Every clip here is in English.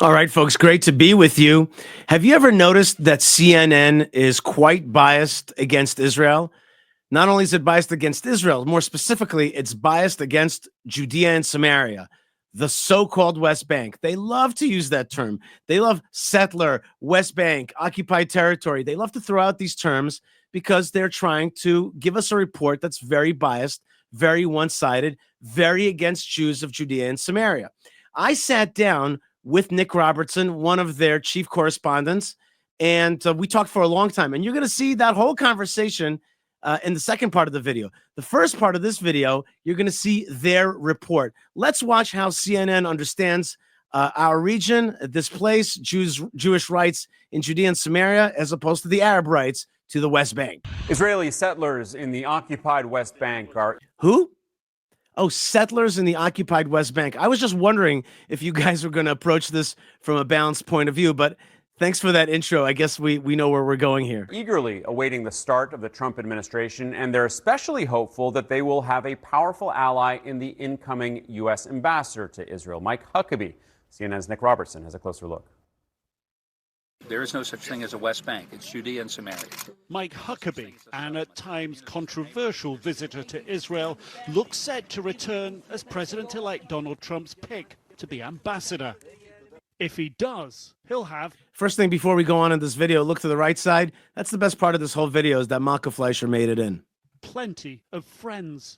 All right, folks, great to be with you. Have you ever noticed that CNN is quite biased against Israel? Not only is it biased against Israel, more specifically, it's biased against Judea and Samaria, the so-called West Bank. They love to use that term. They love settler, West Bank, occupied territory. They love to throw out these terms because they're trying to give us a report that's very biased, very one-sided, very against Jews of Judea and Samaria. I sat down with Nick Robertson, one of their chief correspondents, and we talked for a long time. And you're going to see that whole conversation in the second part of the video. The first part of this video, you're going to see their report. Let's watch how CNN understands our region, this place, Jewish rights in Judea and Samaria, as opposed to the Arab rights to the West Bank. Israeli settlers in the occupied West Bank are... Who? Oh, settlers in the occupied West Bank. I was just wondering if you guys were going to approach this from a balanced point of view, but thanks for that intro. I guess we know where we're going here. Eagerly awaiting the start of the Trump administration, and they're especially hopeful that they will have a powerful ally in the incoming U.S. ambassador to Israel, Mike Huckabee. CNN's Nick Robertson has a closer look. There is no such thing as a West Bank. It's Judea and Samaria. Mike Huckabee, an at times controversial visitor to Israel, looks set to return as President-elect Donald Trump's pick to be ambassador. If he does, he'll have... First thing before we go on in this video, look to the right side. That's the best part of this whole video, is that Malka Fleischer made it in. Plenty of friends.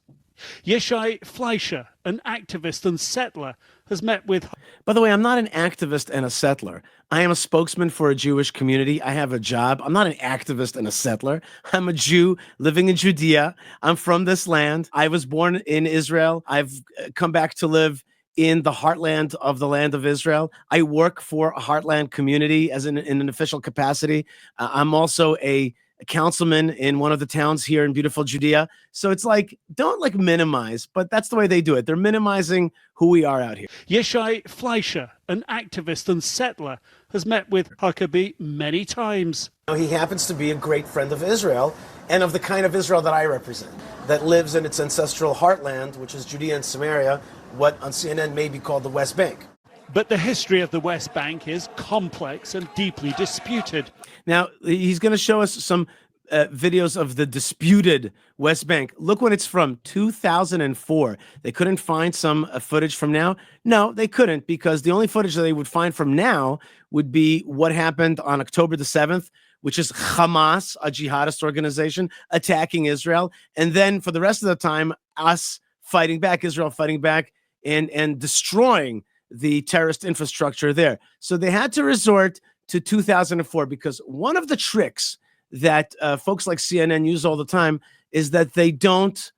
Yishai Face, an activist and settler, has met with... By the way, I'm not an activist and a settler. I am a spokesman for a Jewish community. I have a job. I'm not an activist and a settler. I'm a Jew living in Judea. I'm from this land. I was born in Israel. I've come back to live in the heartland of the land of Israel. I work for a heartland community in an official capacity. I'm also a councilman in one of the towns here in beautiful Judea. So it's like, don't like minimize, but that's the way they do it. They're minimizing who we are out here. Yishai Face, an activist and settler, has met with Huckabee many times. He happens to be a great friend of Israel and of the kind of Israel that I represent, that lives in its ancestral heartland, which is Judea and Samaria, what on CNN may be called the West Bank. But the history of the West Bank is complex and deeply disputed. Now, he's going to show us some videos of the disputed West Bank. Look when it's from, 2004. They couldn't find some footage from now? No, they couldn't, because the only footage that they would find from now would be what happened on October the 7th, which is Hamas, a jihadist organization, attacking Israel. And then for the rest of the time, us fighting back, Israel fighting back and destroying the terrorist infrastructure there. So they had to resort to 2004 because one of the tricks that folks like CNN use all the time is that they don't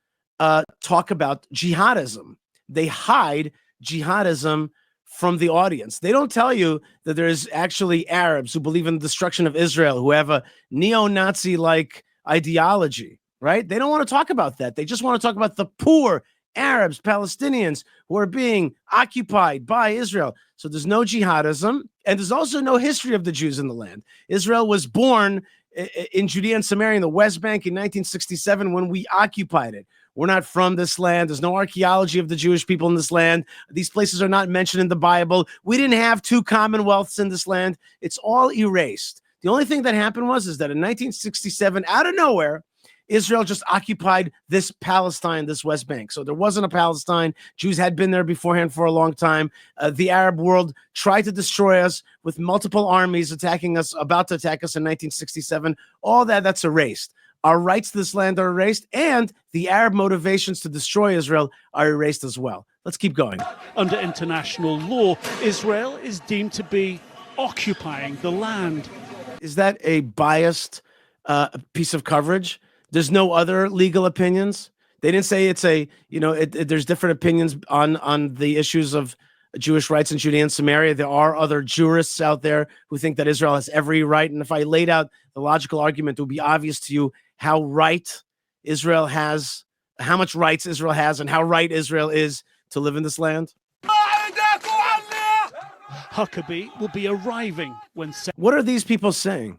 talk about jihadism. They hide jihadism from the audience. They don't tell you that there's actually Arabs who believe in the destruction of Israel, who have a neo-Nazi-like ideology, right? They don't want to talk about that. They just want to talk about the poor Arabs, Palestinians who are being occupied by Israel. So there's no jihadism, and there's also no history of the Jews in the land. Israel was born in Judea and Samaria in the West Bank in 1967 when we occupied it. We're not from this land. There's no archaeology of the Jewish people in this land. These places are not mentioned in the Bible. We didn't have two commonwealths in this land. It's all erased. The only thing that happened is that in 1967, out of nowhere, Israel just occupied this Palestine, this West Bank. So there wasn't a Palestine. Jews had been there beforehand for a long time. The Arab world tried to destroy us with multiple armies attacking us, about to attack us in 1967. All that's erased. Our rights to this land are erased, and the Arab motivations to destroy Israel are erased as well. Let's keep going. Under international law, Israel is deemed to be occupying the land. Is that a biased piece of coverage? There's no other legal opinions. They didn't say it's there's different opinions on the issues of Jewish rights in Judea and Samaria. There are other jurists out there who think that Israel has every right. And if I laid out the logical argument, it would be obvious to you how right Israel has, how much rights Israel has, and how right Israel is to live in this land. Huckabee will be arriving when... What are these people saying?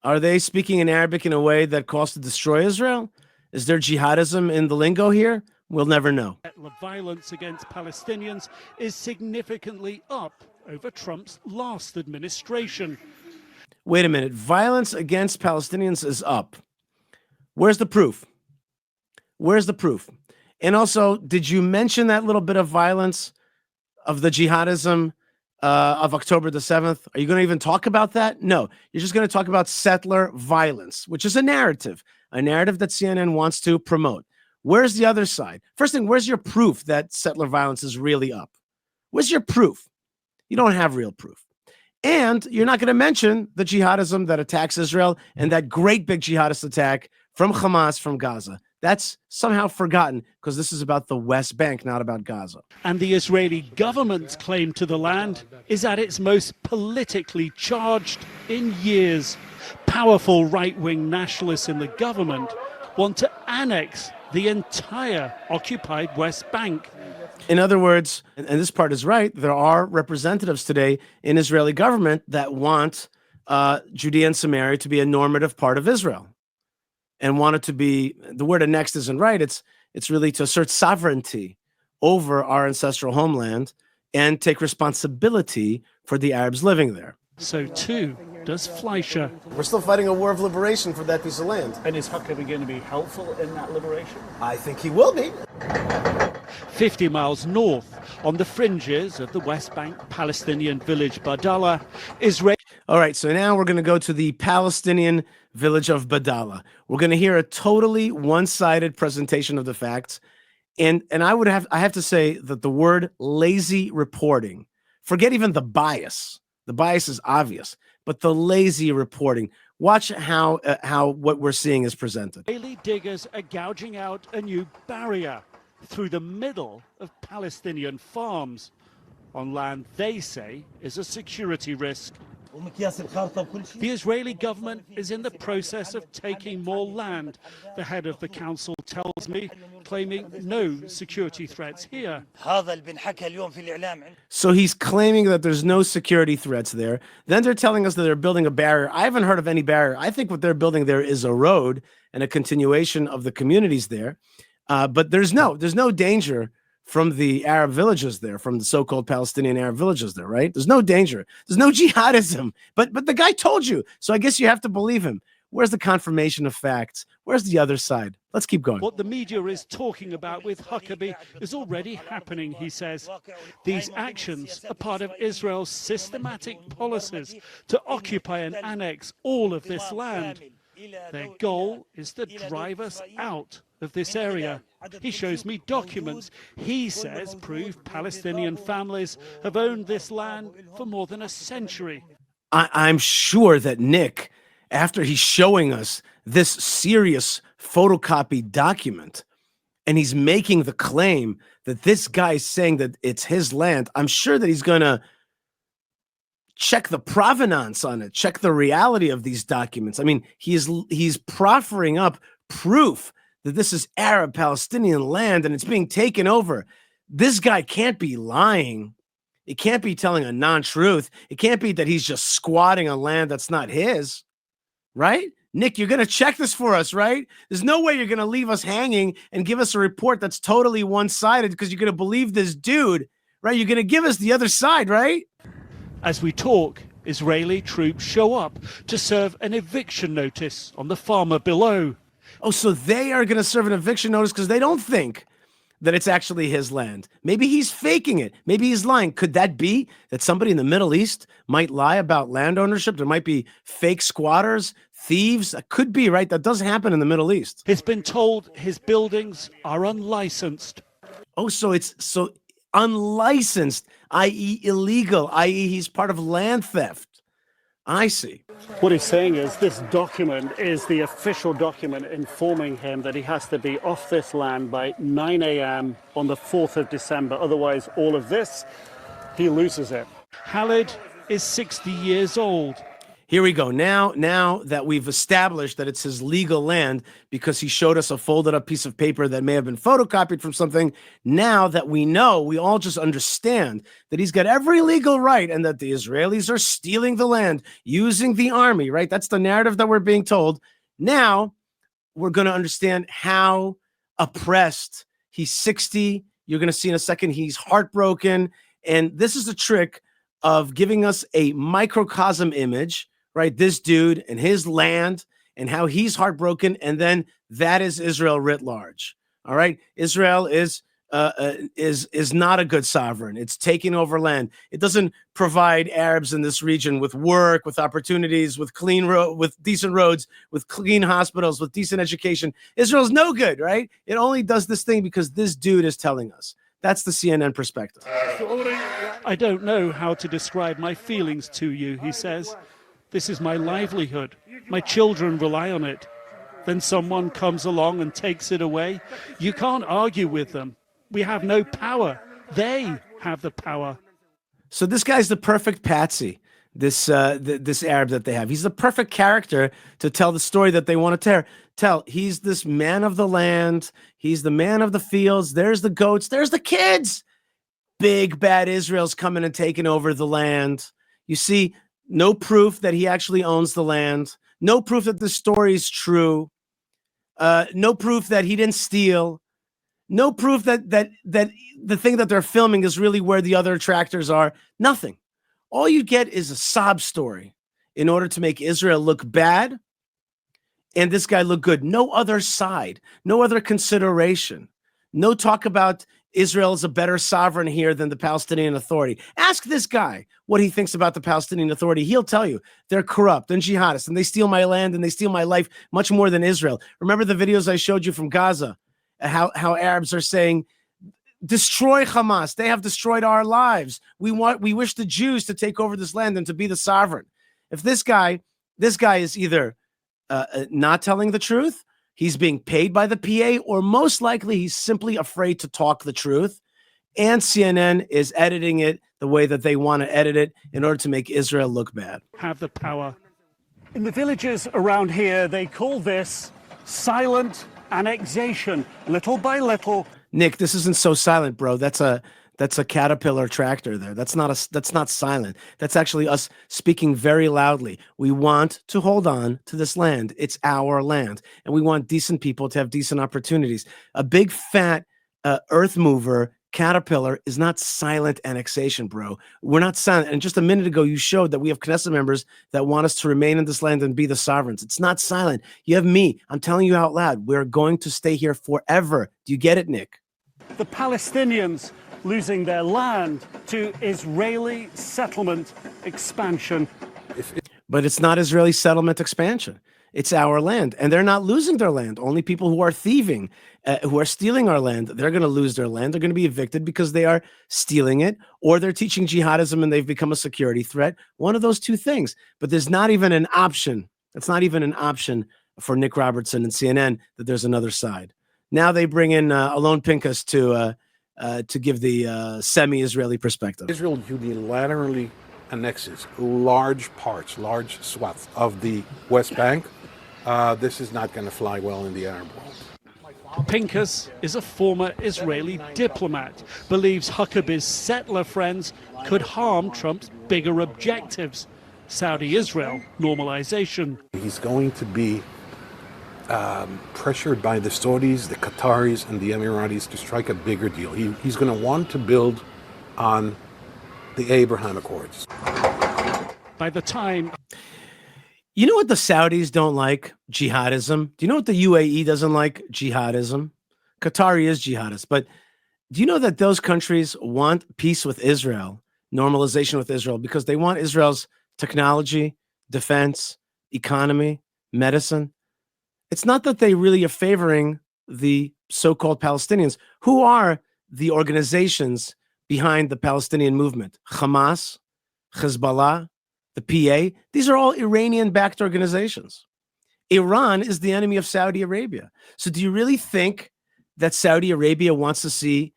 Are they speaking in Arabic in a way that calls to destroy Israel? Is there jihadism in the lingo here? We'll never know. Violence against Palestinians is significantly up over Trump's last administration. Wait a minute. Violence against Palestinians is up. Where's the proof? Where's the proof? And also, did you mention that little bit of violence of the jihadism of October the 7th? Are you going to even talk about that? No, you're just going to talk about settler violence, which is a narrative that CNN wants to promote. Where's the other side? First thing, where's your proof that settler violence is really up? Where's your proof? You don't have real proof. And you're not going to mention the jihadism that attacks Israel and that great big jihadist attack from Hamas from Gaza. That's somehow forgotten because this is about the West Bank, not about Gaza. And the Israeli government's claim to the land is at its most politically charged in years. Powerful right-wing nationalists in the government want to annex the entire occupied West Bank. In other words, and this part is right, there are representatives today in Israeli government that want Judea and Samaria to be a normative part of Israel. And want it to be, the word annexed isn't right, it's really to assert sovereignty over our ancestral homeland and take responsibility for the Arabs living there. So too does Fleischer. We're still fighting a war of liberation for that piece of land. And is Huckabee going to be helpful in that liberation? I think he will be. 50 miles north, on the fringes of the West Bank Palestinian village Badala, Israel. All right, so now we're going to go to the Palestinian village of Badala. We're going to hear a totally one-sided presentation of the facts. And I have to say that the word lazy reporting, forget even the bias. The bias is obvious, but the lazy reporting. Watch how what we're seeing is presented. Israeli diggers are gouging out a new barrier through the middle of Palestinian farms on land they say is a security risk. The Israeli government is in the process of taking more land, the head of the council tells me, claiming no security threats here. So he's claiming that there's no security threats there. Then they're telling us that they're building a barrier. I haven't heard of any barrier. I think what they're building there is a road and a continuation of the communities there. But there's no danger from the Arab villages there, from the so-called Palestinian Arab villages there, right? There's no danger. There's no jihadism. But the guy told you. So I guess you have to believe him. Where's the confirmation of facts? Where's the other side? Let's keep going. What the media is talking about with Huckabee is already happening, he says. These actions are part of Israel's systematic policies to occupy and annex all of this land. Their goal is to drive us out of this area. He shows me documents he says prove Palestinian families have owned this land for more than a century. I'm sure that Nick, after he's showing us this serious photocopied document, and he's making the claim that this guy's saying that it's his land, I'm sure that he's going to check the provenance on it, check the reality of these documents. I mean, he's proffering up proof that this is Arab Palestinian land and it's being taken over. This guy can't be lying. It can't be telling a non-truth. It can't be that he's just squatting on land that's not his, right? Nick, you're going to check this for us, right? There's no way you're going to leave us hanging and give us a report that's totally one-sided because you're going to believe this dude, right? You're going to give us the other side, right? As we talk, Israeli troops show up to serve an eviction notice on the farmer below. Oh, so they are going to serve an eviction notice because they don't think that it's actually his land. Maybe he's faking it. Maybe he's lying. Could that be that somebody in the Middle East might lie about land ownership? There might be fake squatters, thieves. That could be, right? That does happen in the Middle East. He's been told his buildings are unlicensed. Oh, so it's unlicensed, i.e. illegal, i.e. he's part of land theft. I see. What he's saying is this document is the official document informing him that he has to be off this land by 9 a.m. on the 4th of December. Otherwise, all of this, he loses it. Khalid is 60 years old. Here we go. Now that we've established that it's his legal land because he showed us a folded up piece of paper that may have been photocopied from something, now that we know, we all just understand that he's got every legal right and that the Israelis are stealing the land using the army, right? That's the narrative that we're being told. Now we're going to understand how oppressed he's 60. You're going to see in a second he's heartbroken. And this is a trick of giving us a microcosm image, right? This dude and his land and how he's heartbroken. And then that is Israel writ large. All right. Israel is not a good sovereign. It's taking over land. It doesn't provide Arabs in this region with work, with opportunities, with with decent roads, with clean hospitals, with decent education. Israel's no good, right? It only does this thing because this dude is telling us. That's the CNN perspective. I don't know how to describe my feelings to you, he says. This is my livelihood. My children rely on it. Then someone comes along and takes it away. You can't argue with them. We have no power. They have the power. So this guy's the perfect patsy, this Arab that they have. He's the perfect character to tell the story that they want to tell. He's this man of the land. He's the man of the fields. There's the goats. There's the kids. Big bad Israel's coming and taking over the land. You see, no proof that he actually owns the land. No proof that the story is true. No proof that he didn't steal. No proof that the thing that they're filming is really where the other attractors are. Nothing. All you get is a sob story in order to make Israel look bad and this guy look good. No other side, no other consideration. No talk about Israel is a better sovereign here than the Palestinian Authority. Ask this guy what he thinks about the Palestinian Authority. He'll tell you they're corrupt and jihadists and they steal my land and they steal my life much more than Israel. Remember the videos I showed you from Gaza? How Arabs are saying, destroy Hamas. They have destroyed our lives. We wish the Jews to take over this land and to be the sovereign. If this guy is either not telling the truth, he's being paid by the PA, or most likely he's simply afraid to talk the truth. And CNN is editing it the way that they want to edit it in order to make Israel look bad. Have the power. In the villages around here, they call this silent annexation. Little by little. Nick, this isn't so silent, bro. That's a Caterpillar tractor there. That's not silent. That's actually us speaking very loudly. We want to hold on to this land. It's our land. And we want decent people to have decent opportunities. A big fat earth mover Caterpillar is not silent annexation, bro. We're not silent. And just a minute ago, you showed that we have Knesset members that want us to remain in this land and be the sovereigns. It's not silent. You have me. I'm telling you out loud. We're going to stay here forever. Do you get it, Nick? The Palestinians losing their land to Israeli settlement expansion. But it's not Israeli settlement expansion. It's our land. And they're not losing their land. Only people who are thieving, who are stealing our land, they're going to lose their land. They're going to be evicted because they are stealing it, or they're teaching jihadism and they've become a security threat. One of those two things. But there's not even an option. It's not even an option for Nick Robertson and CNN that there's another side. Now they bring in Alon Pinkas to give the semi-Israeli perspective. Israel unilaterally annexes large parts, large swaths of the West Bank. This is not going to fly well in the Arab world. Pinkas is a former Israeli diplomat, believes Huckabee's settler friends could harm Trump's bigger objectives, Saudi-Israel normalization. He's going to be pressured by the Saudis, the Qataris, and the Emiratis to strike a bigger deal. He's going to want to build on the Abraham Accords. By the time... You know what the Saudis don't like? Jihadism. Do you know what the UAE doesn't like? Jihadism. Qatari is jihadist. But do you know that those countries want peace with Israel, normalization with Israel, because they want Israel's technology, defense, economy, medicine? It's not that they really are favoring the so-called Palestinians, who are the organizations behind the Palestinian movement. Hamas, Hezbollah, the PA, these are all Iranian-backed organizations. Iran is the enemy of Saudi Arabia. So do you really think that Saudi Arabia wants to see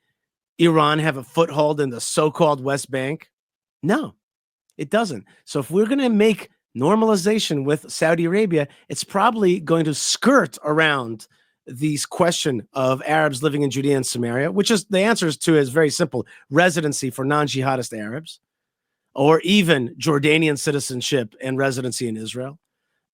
Iran have a foothold in the so-called West Bank? No, it doesn't. So if we're going to make normalization with Saudi Arabia, it's probably going to skirt around this question of Arabs living in Judea and Samaria, which is the answers to is very simple: residency for non-jihadist Arabs, or even Jordanian citizenship and residency in Israel.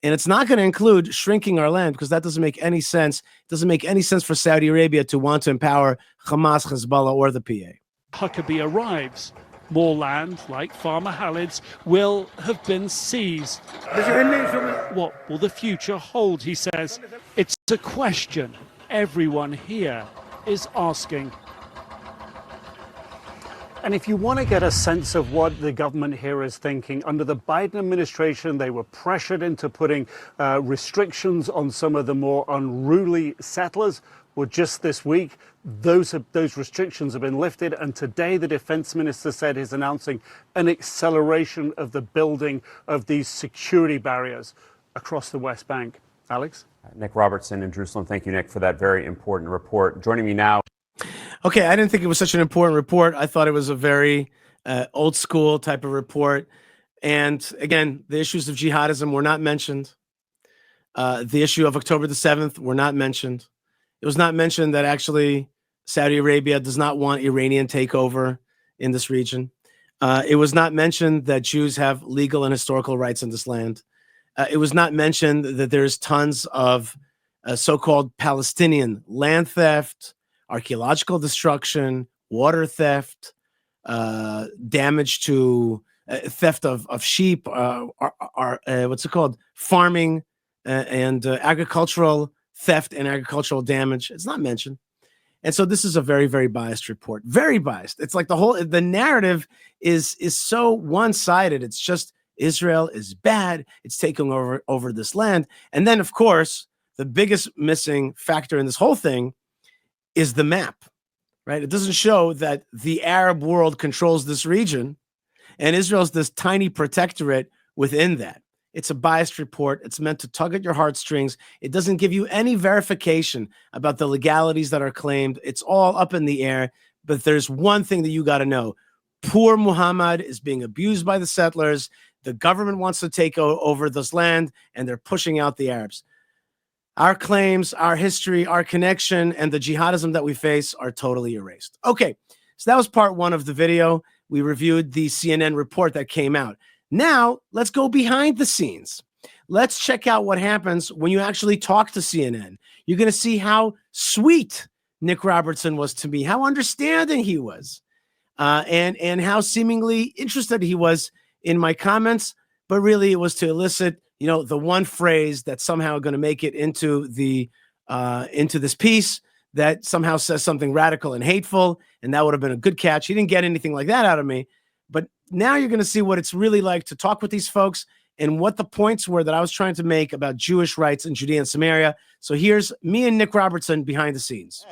And it's not going to include shrinking our land, because that doesn't make any sense. It doesn't make any sense for Saudi Arabia to want to empower Hamas, Hezbollah, or the PA. Huckabee arrives. More land, like Farmer Halid's, will have been seized. What will the future hold, he says? It's a question everyone here is asking. And if you want to get a sense of what the government here is thinking, under the Biden administration, they were pressured into putting restrictions on some of the more unruly settlers. Well, just this week, those restrictions have been lifted. And today, the defense minister said he's announcing an acceleration of the building of these security barriers across the West Bank. Alex? Nick Robertson in Jerusalem. Thank you, Nick, for that very important report. Joining me now. Okay, I didn't think it was such an important report. I thought it was a very old school type of report. And again, the issues of jihadism were not mentioned. The issue of October the 7th were not mentioned. It was not mentioned that actually Saudi Arabia does not want Iranian takeover in this region. It was not mentioned that Jews have legal and historical rights in this land. It was not mentioned that there's tons of so-called Palestinian land theft, archaeological destruction, water theft, damage to theft of sheep, what's it called? Farming and agricultural theft and agricultural damage. It's not mentioned. And so this is a very, very biased report. Very biased. It's like the narrative is so one-sided. It's just Israel is bad. It's taking over this land. And then, of course, the biggest missing factor in this whole thing is the map, right? It doesn't show that the Arab world controls this region and Israel's this tiny protectorate within that. It's a biased report. It's meant to tug at your heartstrings. It doesn't give you any verification about the legalities that are claimed. It's all up in the air. But there's one thing that you got to know. Poor Muhammad is being abused by the settlers. The government wants to take over this land, and they're pushing out the Arabs. Our claims, our history, our connection, and the jihadism that we face are totally erased. Okay, so that was part one of the video. We reviewed the CNN report that came out. Now, let's go behind the scenes. Let's check out what happens when you actually talk to CNN. You're going to see how sweet Nick Robertson was to me, how understanding he was, and how seemingly interested he was in my comments. But really, it was to elicit the one phrase that's somehow going to make it into this piece that somehow says something radical and hateful, and that would have been a good catch. He didn't get anything like that out of me, but now you're going to see what it's really like to talk with these folks and what the points were that I was trying to make about Jewish rights in Judea and Samaria. So here's me and Nick Robertson behind the scenes.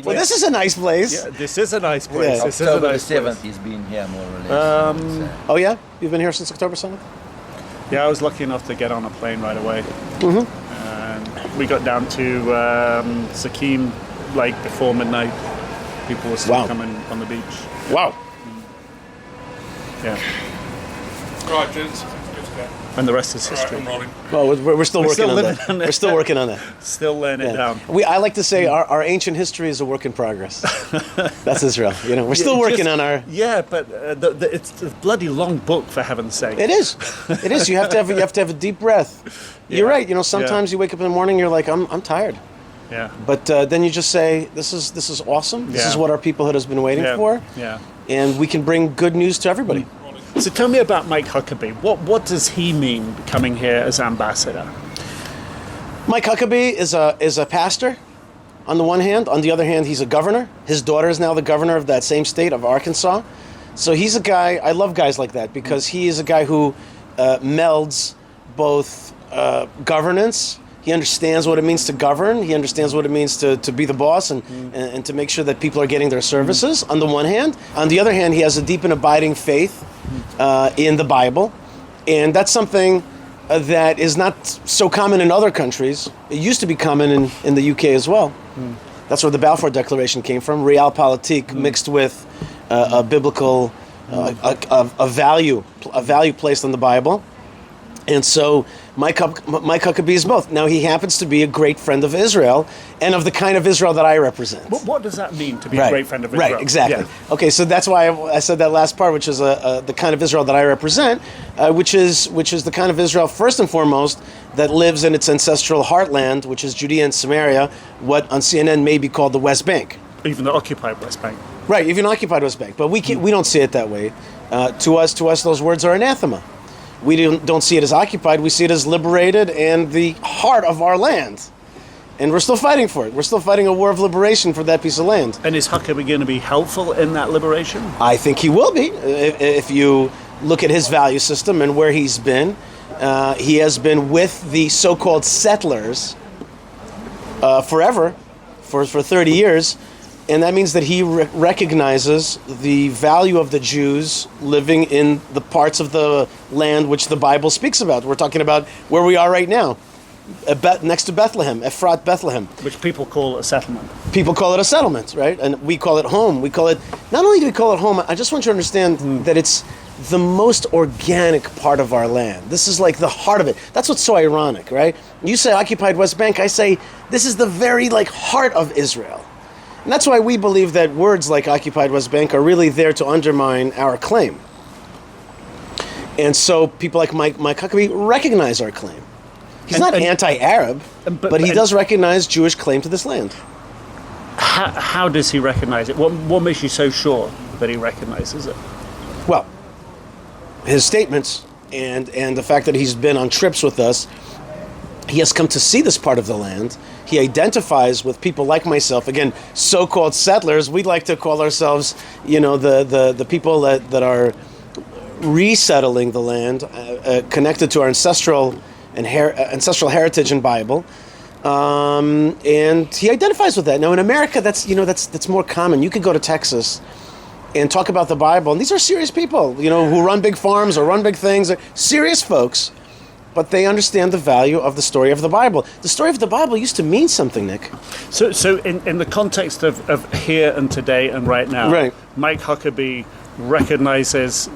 Well, this is a nice place. Yeah, this is a nice place. Yeah. This October is the 7th, he's been here more or less. Oh, yeah? You've been here since October 7th? Yeah, I was lucky enough to get on a plane right away. And we got down to Sakim like before midnight. People were still coming on the beach. Wow. Yeah. Right, gents. And the rest is history. Well, we're still working on that. We're still working on that. Still laying it down. I like to say our ancient history is a work in progress. That's Israel. We're still working on our. Yeah, but it's a bloody long book, for heaven's sake. It is. It is. You have to have a deep breath. You're right. Sometimes you wake up in the morning, you're like, I'm tired. Yeah. But then you just say, this is awesome. This is what our peoplehood has been waiting for. Yeah. And we can bring good news to everybody. So tell me about Mike Huckabee. What does he mean coming here as ambassador? Mike Huckabee is a pastor on the one hand. On the other hand, he's a governor. His daughter is now the governor of that same state of Arkansas. So he's a guy, I love guys like that because he is a guy who melds both governance. He understands what it means to govern. He understands what it means to be the boss and to make sure that people are getting their services on the one hand. On the other hand, he has a deep and abiding faith in the Bible. And that's something that is not so common in other countries. It used to be common in the UK as well. That's where the Balfour Declaration came from, realpolitik mixed with a biblical, a value placed on the Bible. And so Mike Huckabee is both. Now, he happens to be a great friend of Israel and of the kind of Israel that I represent. What does that mean to be a great friend of Israel? Right, exactly. Yeah. Okay, so that's why I said that last part, which is the kind of Israel that I represent, which is the kind of Israel, first and foremost, that lives in its ancestral heartland, which is Judea and Samaria, what on CNN may be called the West Bank. Even the occupied West Bank. Right, even occupied West Bank. But we don't see it that way. To us, those words are anathema. We don't see it as occupied. We see it as liberated and the heart of our land. And we're still fighting for it. We're still fighting a war of liberation for that piece of land. And is Huckabee going to be helpful in that liberation? I think he will be. If you look at his value system and where he's been, he has been with the so-called settlers forever, for 30 years. And that means that he recognizes the value of the Jews living in the parts of the land which the Bible speaks about. We're talking about where we are right now, next to Bethlehem, Ephrat, Bethlehem. Which people call a settlement. People call it a settlement, right? And we call it home. We call it, not only do we call it home, I just want you to understand that it's the most organic part of our land. This is like the heart of it. That's what's so ironic, right? You say occupied West Bank, I say this is the very heart of Israel. And that's why we believe that words like occupied West Bank are really there to undermine our claim. And so people like Mike Huckabee recognize our claim. He's not anti-Arab, but he does recognize Jewish claim to this land. How does he recognize it? What makes you so sure that he recognizes it? Well, his statements and the fact that he's been on trips with us, he has come to see this part of the land. He identifies with people like myself, again, so-called settlers. We'd like to call ourselves, the people that are resettling the land, connected to our ancestral heritage and Bible. And he identifies with that. Now in America, that's more common. You could go to Texas and talk about the Bible, and these are serious people, who run big farms or run big things. They're serious folks. But they understand the value of the story of the Bible. The story of the Bible used to mean something, Nick. So in the context of here and today and right now, right. Mike Huckabee recognizes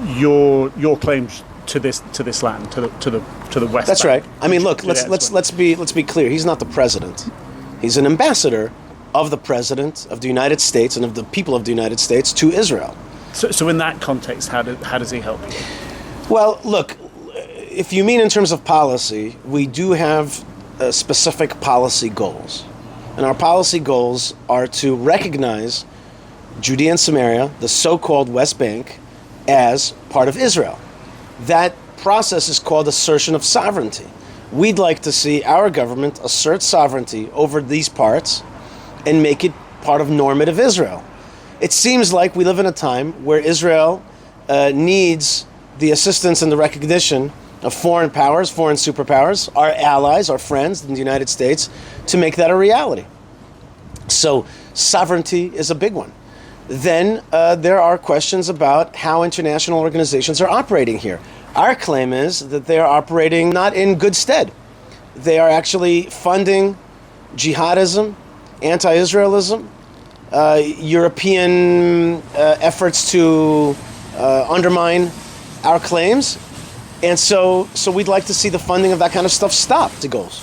your claims to this land, to the West. That's Bank. right. I mean, look, let's be clear. He's not the president. He's an ambassador of the president of the United States and of the people of the United States to Israel. So in that context, how does he help you? Well, look. If you mean in terms of policy, we do have specific policy goals. And our policy goals are to recognize Judea and Samaria, the so-called West Bank, as part of Israel. That process is called assertion of sovereignty. We'd like to see our government assert sovereignty over these parts and make it part of normative Israel. It seems like we live in a time where Israel needs the assistance and the recognition of foreign powers, foreign superpowers, our allies, our friends in the United States, to make that a reality. So sovereignty is a big one. Then there are questions about how international organizations are operating here. Our claim is that they are operating not in good stead. They are actually funding jihadism, anti-Israelism, European efforts to undermine our claims. And so we'd like to see the funding of that kind of stuff stop to goals.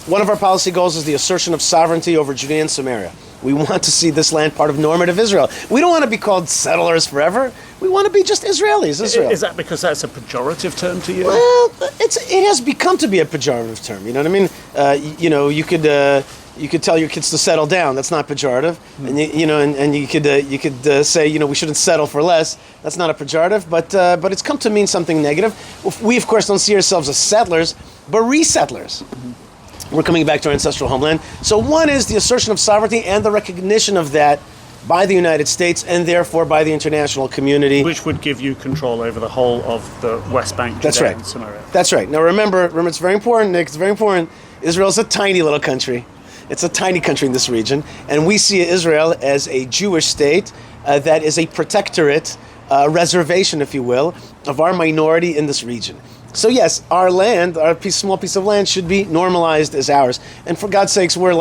One of our policy goals is the assertion of sovereignty over Judea and Samaria. We want to see this land part of normative Israel. We don't want to be called settlers forever. We want to be just Israelis. Israel. Is that because that's a pejorative term to you? Well, it has become to be a pejorative term. You know what I mean? You could tell your kids to settle down. That's not pejorative. And you could say we shouldn't settle for less. That's not a pejorative. But it's come to mean something negative. We of course don't see ourselves as settlers, but resettlers. We're coming back to our ancestral homeland. So one is the assertion of sovereignty and the recognition of that by the United States and therefore by the international community. Which would give you control over the whole of the West Bank, Judea and Samaria. That's right. Now remember, it's very important, Nick. It's very important. Israel's a tiny little country. It's a tiny country in this region. And we see Israel as a Jewish state that is a protectorate, reservation, if you will, of our minority in this region. So yes, our land, small piece of land, should be normalized as ours. And for God's sakes, we're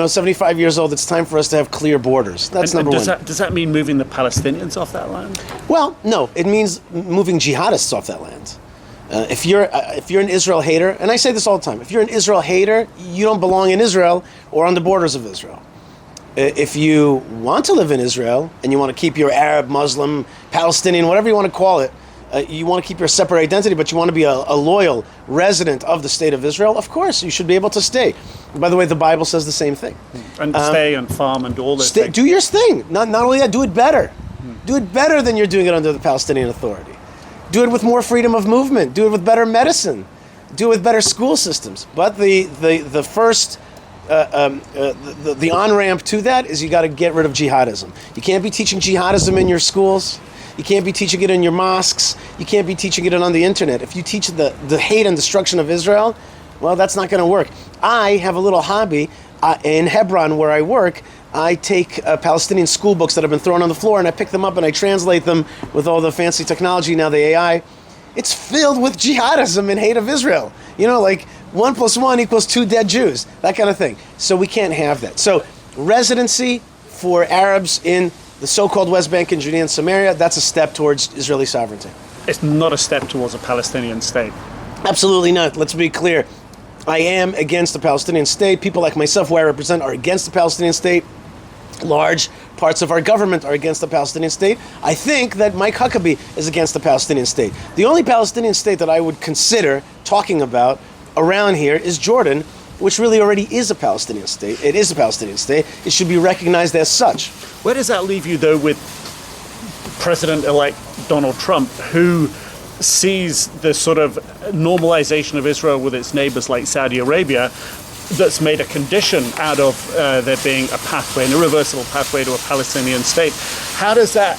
75 years old. It's time for us to have clear borders. That's number one. Does that mean moving the Palestinians off that land? Well, no. It means moving jihadists off that land. If you're an Israel hater, and I say this all the time, if you're an Israel hater, you don't belong in Israel or on the borders of Israel. If you want to live in Israel and you want to keep your Arab, Muslim, Palestinian, whatever you want to call it, you want to keep your separate identity, but you want to be a loyal resident of the state of Israel, of course, you should be able to stay. By the way, the Bible says the same thing. And stay and farm and do all this. Do your thing. Not only that, do it better. Do it better than you're doing it under the Palestinian Authority. Do it with more freedom of movement. Do it with better medicine. Do it with better school systems. But the first the on-ramp to that is you got to get rid of jihadism. You can't be teaching jihadism in your schools. You can't be teaching it in your mosques. You can't be teaching it on the internet. If you teach the hate and destruction of Israel, well, that's not going to work. I have a little hobby in Hebron where I work. I take Palestinian school books that have been thrown on the floor and I pick them up and I translate them with all the fancy technology, now the AI. It's filled with jihadism and hate of Israel. You know, like 1 + 1 = 2 dead Jews, that kind of thing. So we can't have that. So residency for Arabs in the so-called West Bank and Judea and Samaria, that's a step towards Israeli sovereignty. It's not a step towards a Palestinian state. Absolutely not. Let's be clear. I am against the Palestinian state. People like myself, who I represent, are against the Palestinian state. Large parts of our government are against the Palestinian state. I think that Mike Huckabee is against the Palestinian state. The only Palestinian state that I would consider talking about around here is Jordan, which really already is a Palestinian state. It is a Palestinian state. It should be recognized as such. Where does that leave you, though, with President-elect Donald Trump, who sees the sort of normalization of Israel with its neighbors like Saudi Arabia that's made a condition out of there being a pathway, an irreversible pathway to a Palestinian state? How does that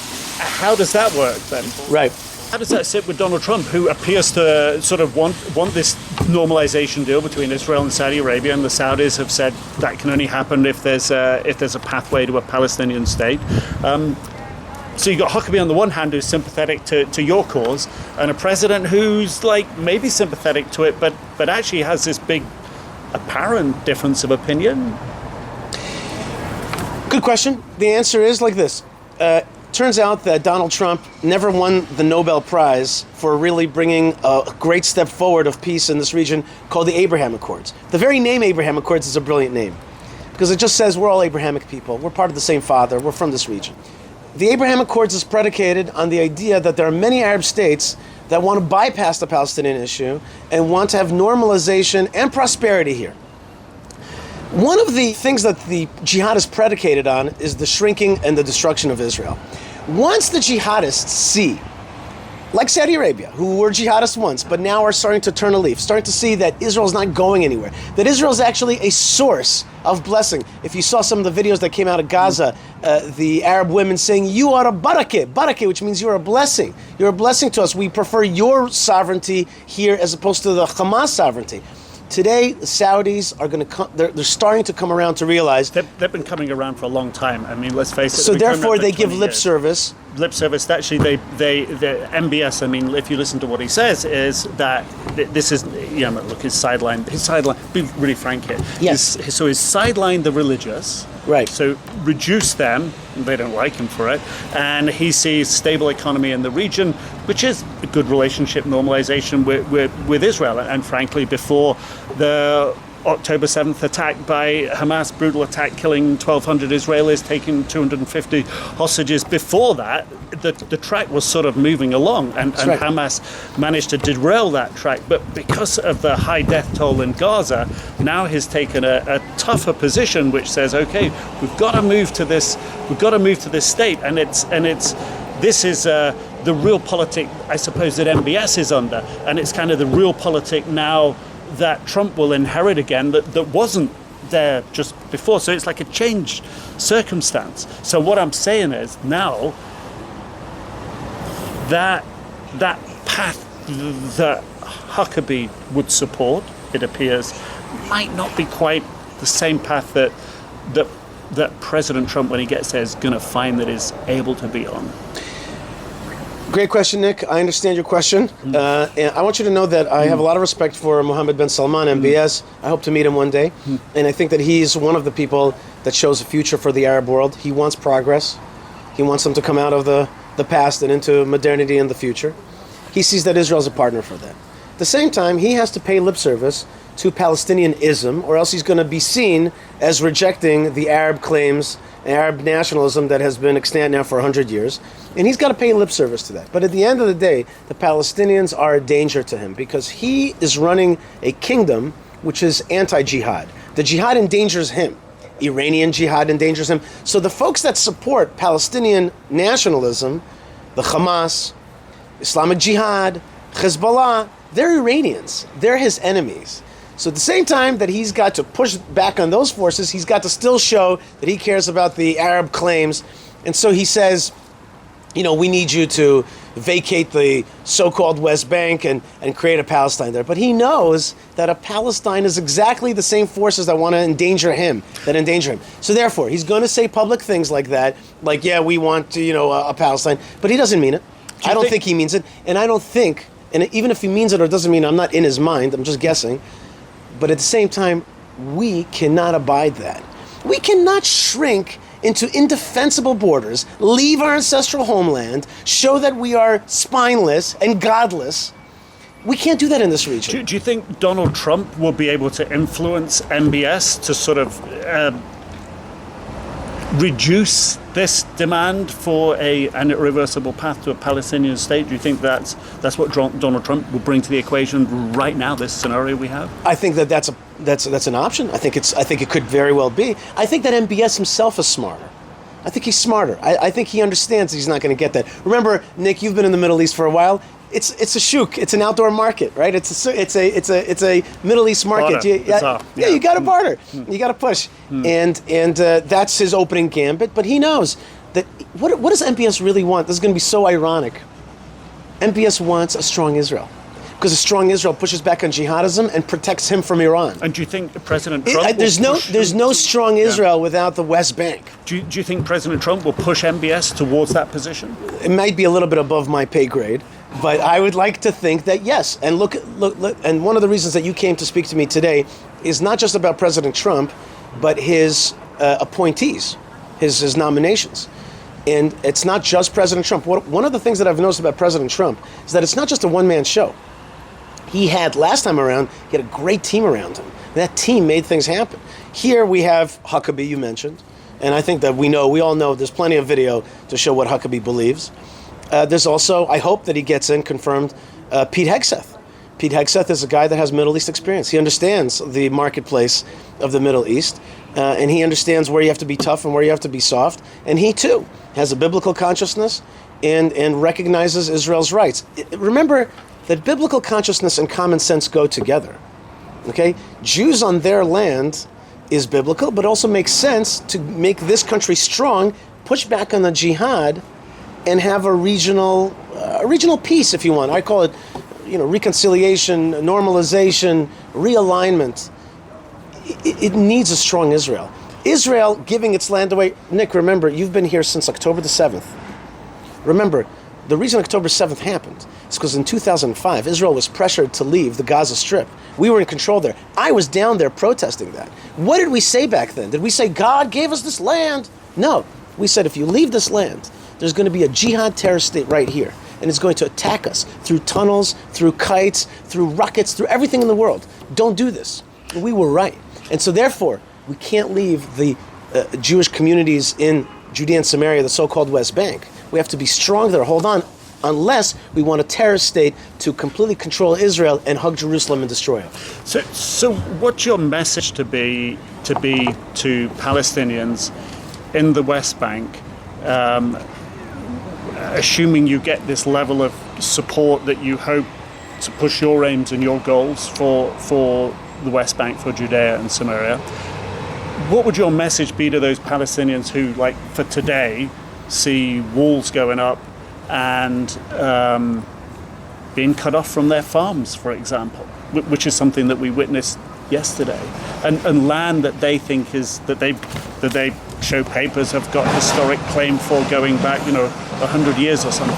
work then? Right. How does that sit with Donald Trump, who appears to sort of want this normalization deal between Israel and Saudi Arabia, and the Saudis have said that can only happen if there's a pathway to a Palestinian state. So you got Huckabee on the one hand, who's sympathetic to your cause, and a president who's like maybe sympathetic to it, but actually has this big apparent difference of opinion. Good question. The answer is like this. Turns out that Donald Trump never won the Nobel Prize for really bringing a great step forward of peace in this region called the Abraham Accords. The very name Abraham Accords is a brilliant name because it just says we're all Abrahamic people. We're part of the same father. We're from this region. The Abraham Accords is predicated on the idea that there are many Arab states that want to bypass the Palestinian issue and want to have normalization and prosperity here. One of the things that the jihad is predicated on is the shrinking and the destruction of Israel. Once the jihadists see, like Saudi Arabia, who were jihadists once, but now are starting to turn a leaf, starting to see that Israel is not going anywhere, that Israel is actually a source of blessing. If you saw some of the videos that came out of Gaza, the Arab women saying, you are a barakah, which means you're a blessing. You're a blessing to us. We prefer your sovereignty here as opposed to the Hamas sovereignty. Today, the Saudis are going to come. They're starting to come around to realize they've been coming around for a long time. I mean, let's face it. So therefore, they give lip service. Lip service. Actually, the MBS. I mean, if you listen to what he says, is that this is look, his sideline. Be really frank here. Yes. So he's sidelined the religious. Right. So reduce them. They don't like him for it, and he sees stable economy in the region, which is a good relationship normalization with Israel. And frankly, before the October 7th attack by Hamas, brutal attack killing 1,200 Israelis, taking 250 hostages. Before that, the track was sort of moving along, and right. Hamas managed to derail that track. But because of the high death toll in Gaza, now he's taken a tougher position, which says, okay, we've got to move to this state, and this is the real politic, I suppose, that MBS is under, and it's kind of the real politic now that Trump will inherit again that wasn't there just before. So it's like a changed circumstance. So what I'm saying is now that path that Huckabee would support, it appears, might not be quite the same path that President Trump, when he gets there, is going to find that is able to be on. Great question, Nick. I understand your question. And I want you to know that I have a lot of respect for Mohammed bin Salman, MBS. I hope to meet him one day. And I think that he's one of the people that shows a future for the Arab world. He wants progress. He wants them to come out of the past and into modernity in the future. He sees that Israel is a partner for that. At the same time, he has to pay lip service to Palestinianism, or else he's going to be seen as rejecting the Arab claims Arab nationalism that has been extant now for 100 years, and he's got to pay lip service to that. But at the end of the day, the Palestinians are a danger to him because he is running a kingdom which is anti-jihad. The jihad endangers him. Iranian jihad endangers him. So the folks that support Palestinian nationalism, the Hamas, Islamic Jihad, Hezbollah, they're Iranians. They're his enemies. So at the same time that he's got to push back on those forces, he's got to still show that he cares about the Arab claims. And so he says, we need you to vacate the so-called West Bank and create a Palestine there. But he knows that a Palestine is exactly the same forces that want to endanger him. So therefore, he's going to say public things like that, like, yeah, we want, a Palestine. But he doesn't mean it. I don't think he means it. And I don't think, and even if he means it or doesn't mean it, I'm not in his mind, I'm just guessing. But at the same time, we cannot abide that. We cannot shrink into indefensible borders, leave our ancestral homeland, show that we are spineless and godless. We can't do that in this region. Do you think Donald Trump will be able to influence MBS to sort of reduce this demand for an irreversible path to a Palestinian state? Do you think that's what Donald Trump will bring to the equation right now, this scenario we have? I think that's an option. I think it could very well be. I think that MBS himself is smarter. I think he's smarter. I think he understands he's not going to get that. Remember, Nick, you've been in the Middle East for a while. It's a shuk. It's an outdoor market, right? It's a Middle East market. You got to barter. You got to push, and that's his opening gambit. But he knows that what does MBS really want? This is going to be so ironic. MBS wants a strong Israel, because a strong Israel pushes back on jihadism and protects him from Iran. And do you think President Trump there's no strong Israel without the West Bank? Do you think President Trump will push MBS towards that position? It might be a little bit above my pay grade, but I would like to think that yes. And look. And one of the reasons that you came to speak to me today is not just about President Trump, but his appointees, his nominations. And it's not just President Trump. One of the things that I've noticed about President Trump is that it's not just a one-man show. He had, last time around, he had a great team around him. That team made things happen. Here we have Huckabee, you mentioned, and I think that we all know there's plenty of video to show what Huckabee believes. There's also, I hope that he gets in, confirmed, Pete Hegseth. Pete Hegseth is a guy that has Middle East experience. He understands the marketplace of the Middle East, and he understands where you have to be tough and where you have to be soft. And he, too, has a biblical consciousness and recognizes Israel's rights. Remember that biblical consciousness and common sense go together. Okay? Jews on their land is biblical, but also makes sense to make this country strong, push back on the jihad, and have a regional peace, if you want. I call it, reconciliation, normalization, realignment. It needs a strong Israel. Israel giving its land away. Nick, remember, you've been here since October the 7th. Remember, the reason October 7th happened is because in 2005, Israel was pressured to leave the Gaza Strip. We were in control there. I was down there protesting that. What did we say back then? Did we say, God gave us this land? No. We said, if you leave this land, there's going to be a jihad terrorist state right here. And it's going to attack us through tunnels, through kites, through rockets, through everything in the world. Don't do this. And we were right. And so therefore, we can't leave the Jewish communities in Judea and Samaria, the so-called West Bank. We have to be strong there, hold on, unless we want a terrorist state to completely control Israel and hug Jerusalem and destroy it. So what's your message to be to Palestinians in the West Bank, assuming you get this level of support that you hope to push your aims and your goals for the West Bank, for Judea and Samaria? What would your message be to those Palestinians who, like for today, see walls going up and being cut off from their farms, for example, which is something that we witnessed yesterday, and land that they think that they show papers have got historic claim for going back 100 years or something?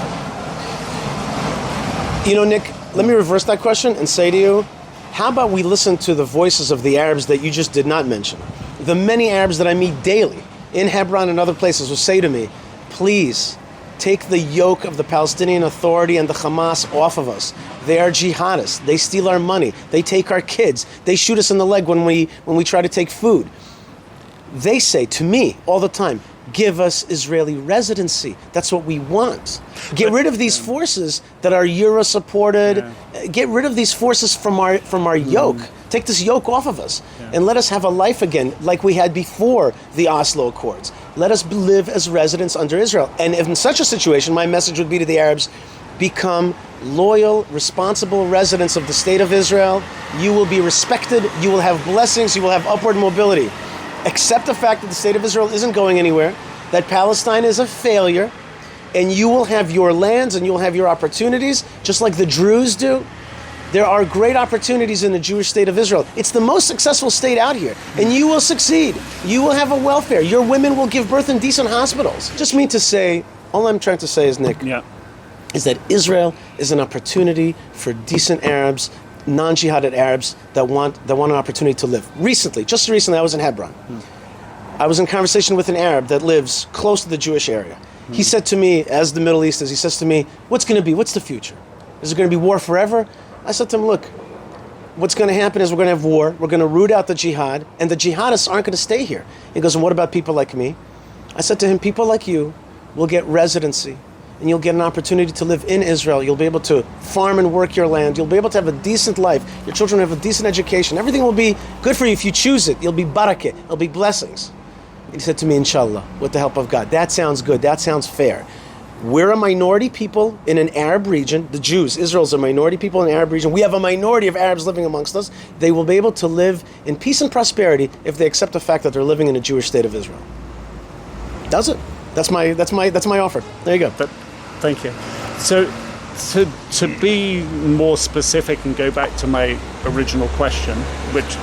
Nick, let me reverse that question and say to you, how about we listen to the voices of the Arabs that you just did not mention? The many Arabs that I meet daily in Hebron and other places will say to me, please take the yoke of the Palestinian Authority and the Hamas off of us. They are jihadists. They steal our money. They take our kids. They shoot us in the leg when we try to take food. They say to me all the time, give us Israeli residency. That's what we want. Get rid of these forces that are Euro supported. Get rid of these forces from our yoke. Take this yoke off of us and let us have a life again like we had before the Oslo Accords. Let us live as residents under Israel. And if in such a situation, my message would be to the Arabs, become loyal, responsible residents of the State of Israel. You will be respected. You will have blessings. You will have upward mobility. Accept the fact that the State of Israel isn't going anywhere, that Palestine is a failure, and you will have your lands and you'll have your opportunities, just like the Druze do. There are great opportunities in the Jewish State of Israel. It's the most successful state out here, and you will succeed. You will have a welfare. Your women will give birth in decent hospitals. Just mean to say, all I'm trying to say is, Nick, is that Israel is an opportunity for decent Arabs, non-jihadid Arabs that want an opportunity to live. Just recently, I was in Hebron. I was in conversation with an Arab that lives close to the Jewish area. He said to me, as the Middle East is, he says to me, what's going to be? What's the future? Is it going to be war forever? I said to him, look, what's going to happen is we're going to have war. We're going to root out the jihad, and the jihadists aren't going to stay here. He goes, and what about people like me? I said to him, people like you will get residency, and you'll get an opportunity to live in Israel. You'll be able to farm and work your land. You'll be able to have a decent life. Your children will have a decent education. Everything will be good for you if you choose it. You'll be barakah. It'll be blessings. He said to me, inshallah, with the help of God. That sounds good. That sounds fair. We're a minority people in an Arab region. The Jews, Israel's a minority people in an Arab region. We have a minority of Arabs living amongst us. They will be able to live in peace and prosperity if they accept the fact that they're living in a Jewish state of Israel. That's it. That's my offer. There you go. Thank you. So to be more specific and go back to my original question, which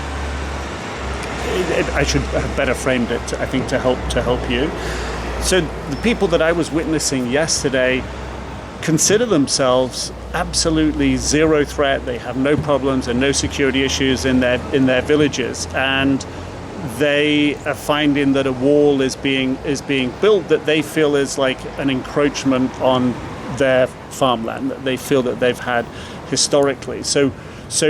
I should have better framed it, I think, to help you. So the people that I was witnessing yesterday consider themselves absolutely zero threat. They have no problems and no security issues in their villages, and they are finding that a wall is being built that they feel is like an encroachment on their farmland that they feel that they've had historically. So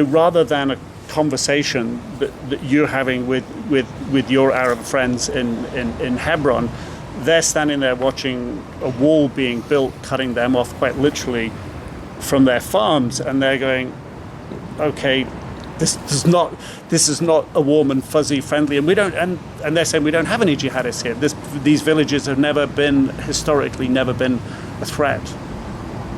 rather than a conversation that you're having with your Arab friends in Hebron, they're standing there watching a wall being built, cutting them off quite literally from their farms, and they're going, okay, this is not a warm and fuzzy friendly, and we don't, and they're saying we don't have any jihadists here. These villages have historically never been a threat.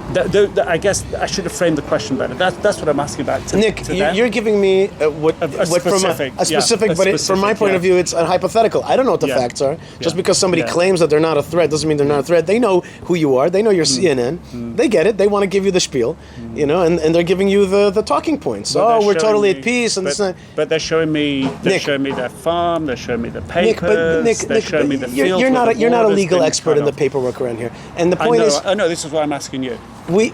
I guess I should have framed the question better. That's what I'm asking about. Nick, you're giving me a specific, but from my point of view, it's a hypothetical. I don't know what the facts are. Just because somebody claims that they're not a threat doesn't mean they're not a threat. They know who you are. They know you're CNN. They get it. They want to give you the spiel, and they're giving you the talking points. But we're totally at peace. And but they're showing me. They're showing me their farm. They're showing me the papers. They're showing me the fields. You're not a legal expert in the paperwork around here. And the point is, I know. This is why I'm asking you. We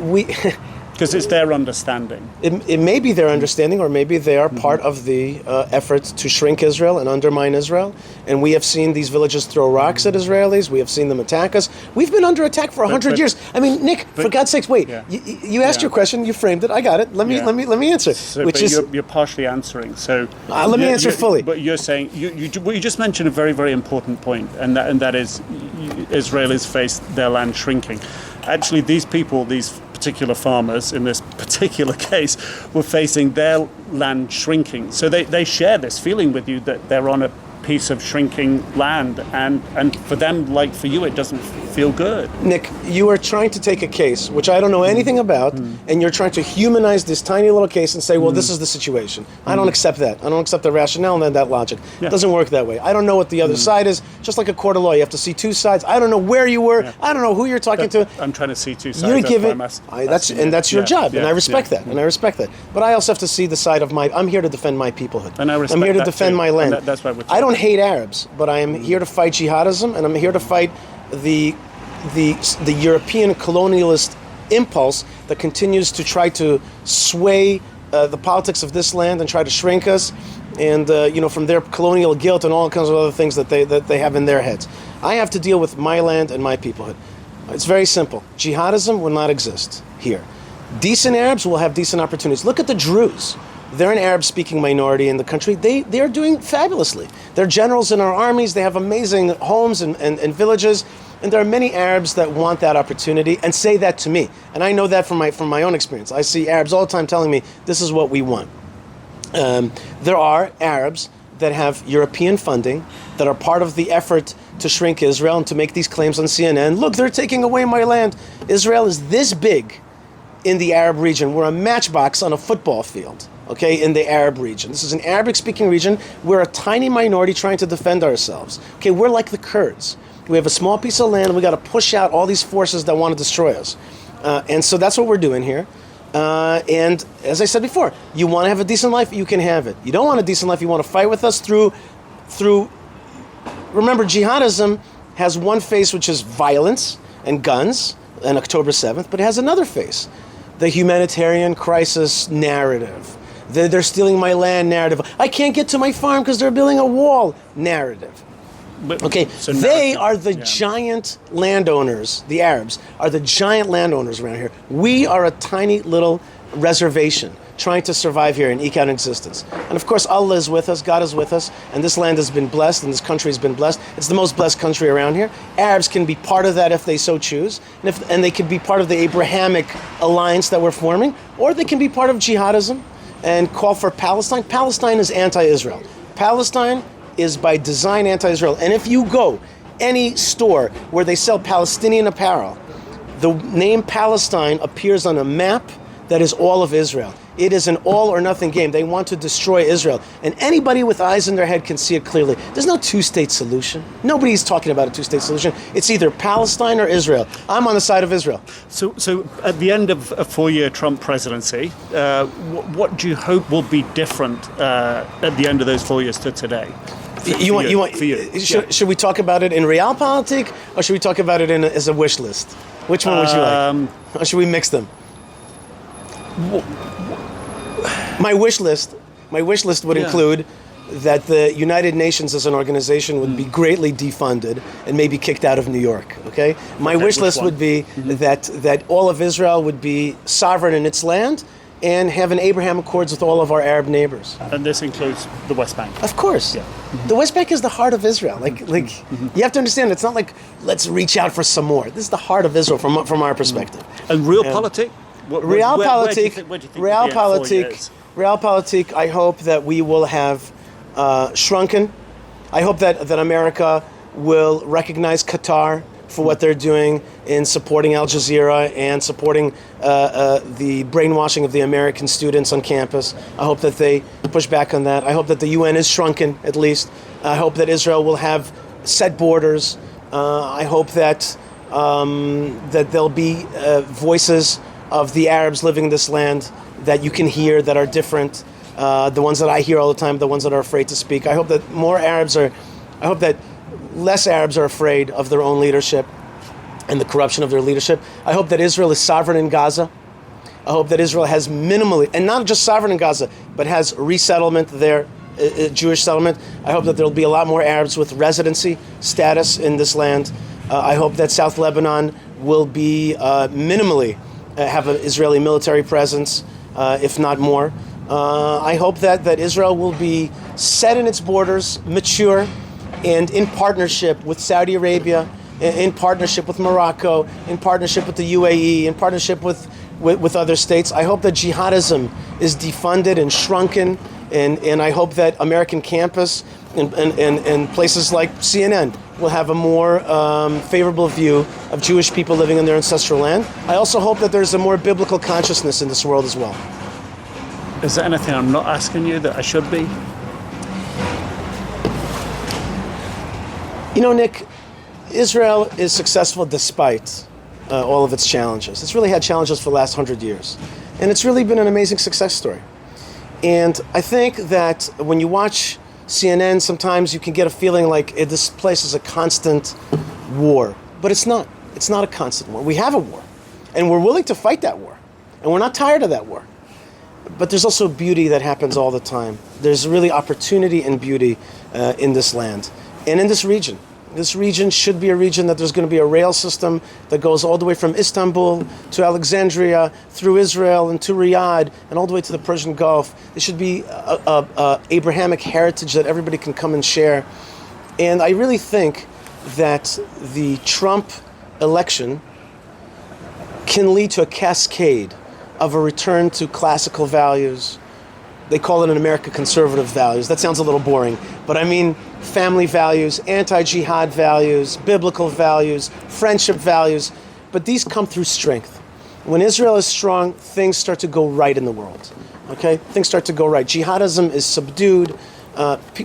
because it's their understanding. It may be their understanding, or maybe they are part of the effort to shrink Israel and undermine Israel. And we have seen these villages throw rocks at Israelis. We have seen them attack us. We've been under attack for 100 years. I mean, Nick, for God's sakes, wait. You asked your question. You framed it. I got it. Let me answer. So, which is you're partially answering. So let me answer fully. But you're saying you just mentioned a very, very important point, and that is Israelis face their land shrinking. Actually, these people, these particular farmers in this particular case, were facing their land shrinking. So they share this feeling with you that they're on a piece of shrinking land, and for them, like for you, it doesn't feel good. Nick, you are trying to take a case which I don't know anything about, and you're trying to humanize this tiny little case and say, well, this is the situation. I don't accept that. I don't accept the rationale and that logic. It doesn't work that way. I don't know what the other side is. Just like a court of law, you have to see two sides. I don't know where you were. I don't know who you're talking to. I'm trying to see two sides. You're given, that's your job, and I respect that. And I respect that. But I also have to see the side of I'm here to defend my peoplehood. And I respect I'm here to that defend too. my land. That's why we're I don't hate Arabs, but I am here to fight jihadism, and I'm here to fight the European colonialist impulse that continues to try to sway the politics of this land and try to shrink us, and from their colonial guilt and all kinds of other things that they have in their heads. I have to deal with my land and my peoplehood. It's very simple. Jihadism will not exist here. Decent Arabs will have decent opportunities. Look at the Druze. They're an Arab-speaking minority in the country. They are doing fabulously. They're generals in our armies. They have amazing homes and villages. And there are many Arabs that want that opportunity and say that to me. And I know that from my own experience. I see Arabs all the time telling me, this is what we want. There are Arabs that have European funding, that are part of the effort to shrink Israel and to make these claims on CNN. Look, they're taking away my land. Israel is this big in the Arab region. We're a matchbox on a football field, okay, in the Arab region. This is an Arabic-speaking region. We're a tiny minority trying to defend ourselves. Okay, we're like the Kurds. We have a small piece of land, and we got to push out all these forces that want to destroy us. And so that's what we're doing here. And as I said before, you want to have a decent life, you can have it. You don't want a decent life, you want to fight with us through. Remember, jihadism has one face, which is violence and guns, and October 7th, but it has another face, the humanitarian crisis narrative. They're stealing my land narrative. I can't get to my farm because they're building a wall narrative. Okay, so they are the giant landowners. The Arabs are the giant landowners around here. We are a tiny little reservation trying to survive here and eke out an existence. And of course, Allah is with us, God is with us, and this land has been blessed, and this country has been blessed. It's the most blessed country around here. Arabs can be part of that if they so choose, and they can be part of the Abrahamic alliance that we're forming, or they can be part of jihadism and call for Palestine. Palestine is anti-Israel. Palestine is by design anti-Israel. And if you go any store where they sell Palestinian apparel, the name Palestine appears on a map that is all of Israel. It is an all or nothing game. They want to destroy Israel. And anybody with eyes in their head can see it clearly. There's no two-state solution. Nobody's talking about a two-state solution. It's either Palestine or Israel. I'm on the side of Israel. So at the end of a 4-year Trump presidency, what do you hope will be different at the end of those 4 years to today? Should we talk about it in realpolitik, or should we talk about it as a wish list? Which one would you like? Or should we mix them? My wish list would include that the United Nations as an organization would be greatly defunded and maybe kicked out of New York. Okay, my wish list would be that all of Israel would be sovereign in its land and have an Abraham Accords with all of our Arab neighbors. And this includes the West Bank. Of course. Yeah. The West Bank is the heart of Israel. You have to understand, it's not like, let's reach out for some more. This is the heart of Israel from our perspective. And realpolitik? Realpolitik, I hope that we will have shrunken. I hope that America will recognize Qatar for what they're doing in supporting Al Jazeera and supporting the brainwashing of the American students on campus. I hope that they push back on that. I hope that the UN is shrunken, at least. I hope that Israel will have set borders. I hope that there'll be voices of the Arabs living in this land that you can hear that are different. The ones that I hear all the time, the ones that are afraid to speak. I hope that less Arabs are afraid of their own leadership and the corruption of their leadership. I hope that Israel is sovereign in Gaza. I hope that Israel has minimally, and not just sovereign in Gaza, but has resettlement there, Jewish settlement. I hope that there will be a lot more Arabs with residency status in this land. I hope that South Lebanon will be minimally have an Israeli military presence, if not more. I hope that Israel will be set in its borders, mature, and in partnership with Saudi Arabia, in partnership with Morocco, in partnership with the UAE, in partnership with other states. I hope that jihadism is defunded and shrunken, and I hope that American campus and places like CNN will have a more favorable view of Jewish people living in their ancestral land. I also hope that there's a more biblical consciousness in this world as well. Is there anything I'm not asking you that I should be? You know, Nick, Israel is successful despite all of its challenges. It's really had challenges for the last 100 years. And it's really been an amazing success story. And I think that when you watch CNN, sometimes you can get a feeling like this place is a constant war. But it's not. It's not a constant war. We have a war. And we're willing to fight that war. And we're not tired of that war. But there's also beauty that happens all the time. There's really opportunity and beauty in this land and in this region. This region should be a region that there's going to be a rail system that goes all the way from Istanbul to Alexandria, through Israel and to Riyadh, and all the way to the Persian Gulf. There should be a Abrahamic heritage that everybody can come and share. And I really think that the Trump election can lead to a cascade of a return to classical values. They call it in America conservative values. That sounds a little boring, but I mean family values, anti-jihad values, biblical values, friendship values. But these come through strength. When Israel is strong, things start to go right in the world. Okay? Things start to go right. Jihadism is subdued.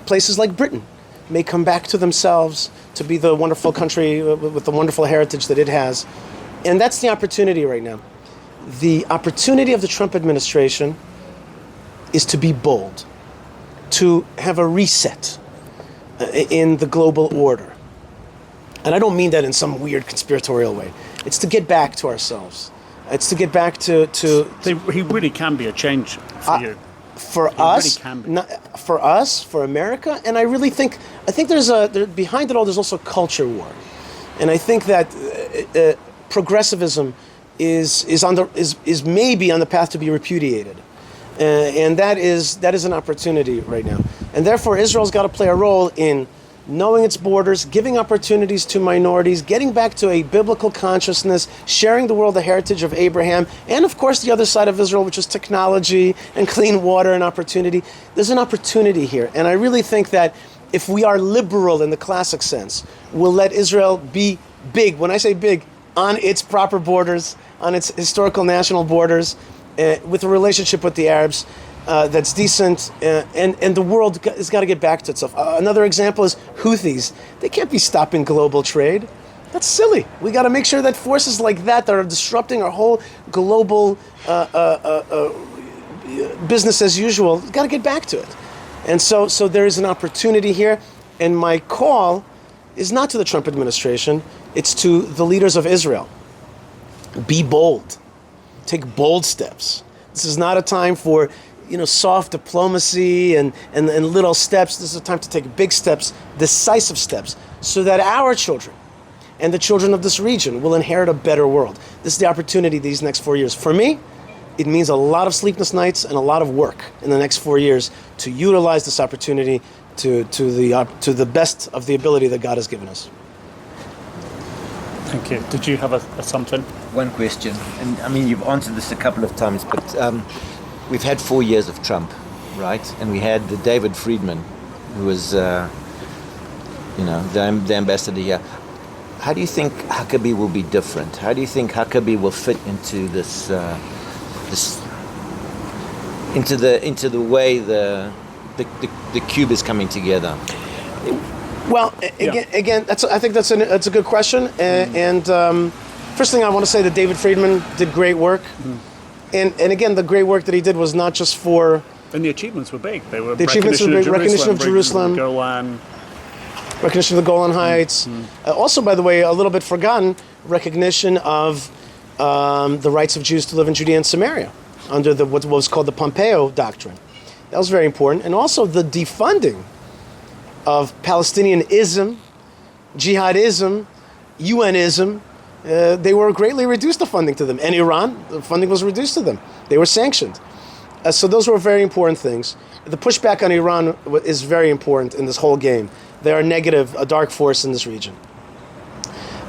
Places like Britain may come back to themselves to be the wonderful country with the wonderful heritage that it has. And that's the opportunity right now. The opportunity of the Trump administration is to be bold, to have a reset in the global order. And I don't mean that in some weird conspiratorial way. It's to get back to ourselves. It's to get back to he really can be a change for you. For He us, really can be. for us, for America, and I think behind it all there's also a culture war, and I think that progressivism is maybe on the path to be repudiated. And that is an opportunity right now. And therefore, Israel's got to play a role in knowing its borders, giving opportunities to minorities, getting back to a biblical consciousness, sharing the world the heritage of Abraham, and of course the other side of Israel, which is technology and clean water and opportunity. There's an opportunity here. And I really think that if we are liberal in the classic sense, we'll let Israel be big, when I say big, on its proper borders, on its historical national borders, with a relationship with the Arabs that's decent, and the world has got to get back to itself. Another example is Houthis. They can't be stopping global trade. That's silly. We got to make sure that forces like that are disrupting our whole global business as usual, got to get back to it. And so there is an opportunity here, and my call is not to the Trump administration, it's to the leaders of Israel. Be bold. Take bold steps. This is not a time for, soft diplomacy and little steps. This is a time to take big steps, decisive steps, so that our children and the children of this region will inherit a better world. This is the opportunity these next 4 years. For me, it means a lot of sleepless nights and a lot of work in the next 4 years to utilize this opportunity to the best of the ability that God has given us. Thank you. Did you have a something? One question, and I mean you've answered this a couple of times, but we've had 4 years of Trump, right? And we had the David Friedman, who was, the ambassador here. How do you think Huckabee will be different? How do you think Huckabee will fit into this, into the way the cube is coming together? Well, again, I think that's a good question. And first thing I want to say that David Friedman did great work. And again, the great work that he did was not just for... And the achievements were big. They were recognition of Jerusalem, Golan. Recognition of the Golan Heights. Also, by the way, a little bit forgotten, recognition of the rights of Jews to live in Judea and Samaria under what was called the Pompeo Doctrine. That was very important. And also the defunding of Palestinianism, jihadism, UNism. They were greatly reduced the funding to them. And Iran, the funding was reduced to them. They were sanctioned. So those were very important things. The pushback on Iran is very important in this whole game. They are negative, a dark force in this region.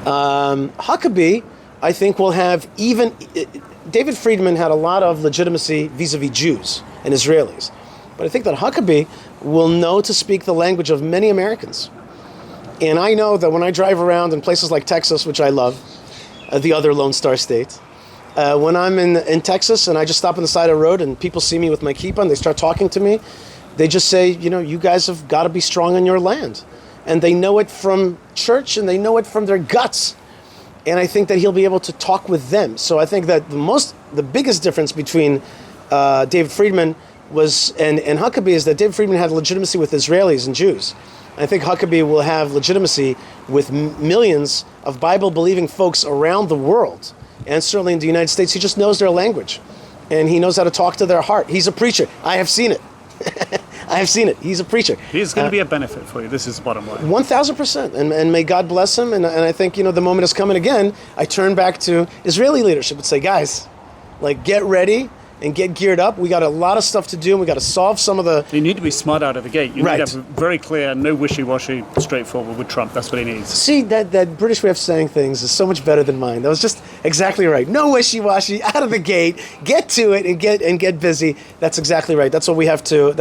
Huckabee, I think, will have even... David Friedman had a lot of legitimacy vis-a-vis Jews and Israelis. But I think that Huckabee will know to speak the language of many Americans. And I know that when I drive around in places like Texas, which I love, the other Lone Star State, when I'm in Texas and I just stop on the side of the road and people see me with my kippah and they start talking to me, they just say, you guys have got to be strong on your land. And they know it from church and they know it from their guts. And I think that he'll be able to talk with them. So I think that the biggest difference between David Friedman and Huckabee is that David Friedman had legitimacy with Israelis and Jews. I think Huckabee will have legitimacy with millions of Bible-believing folks around the world, and certainly in the United States. He just knows their language, and he knows how to talk to their heart. He's a preacher. I have seen it. I have seen it. He's a preacher. He's going to be a benefit for you. This is the bottom line. 1,000%. And may God bless him. And I think, the moment is coming again. I turn back to Israeli leadership and say, guys, like, get ready and get geared up. We got a lot of stuff to do. We got to solve some of the... You need to be smart out of the gate. You Right. need to have very clear, no wishy-washy, straightforward with Trump. That's what he needs. See, that British way of saying things is so much better than mine. That was just exactly right. No wishy-washy, out of the gate, get to it and get busy. That's exactly right. That's what we have to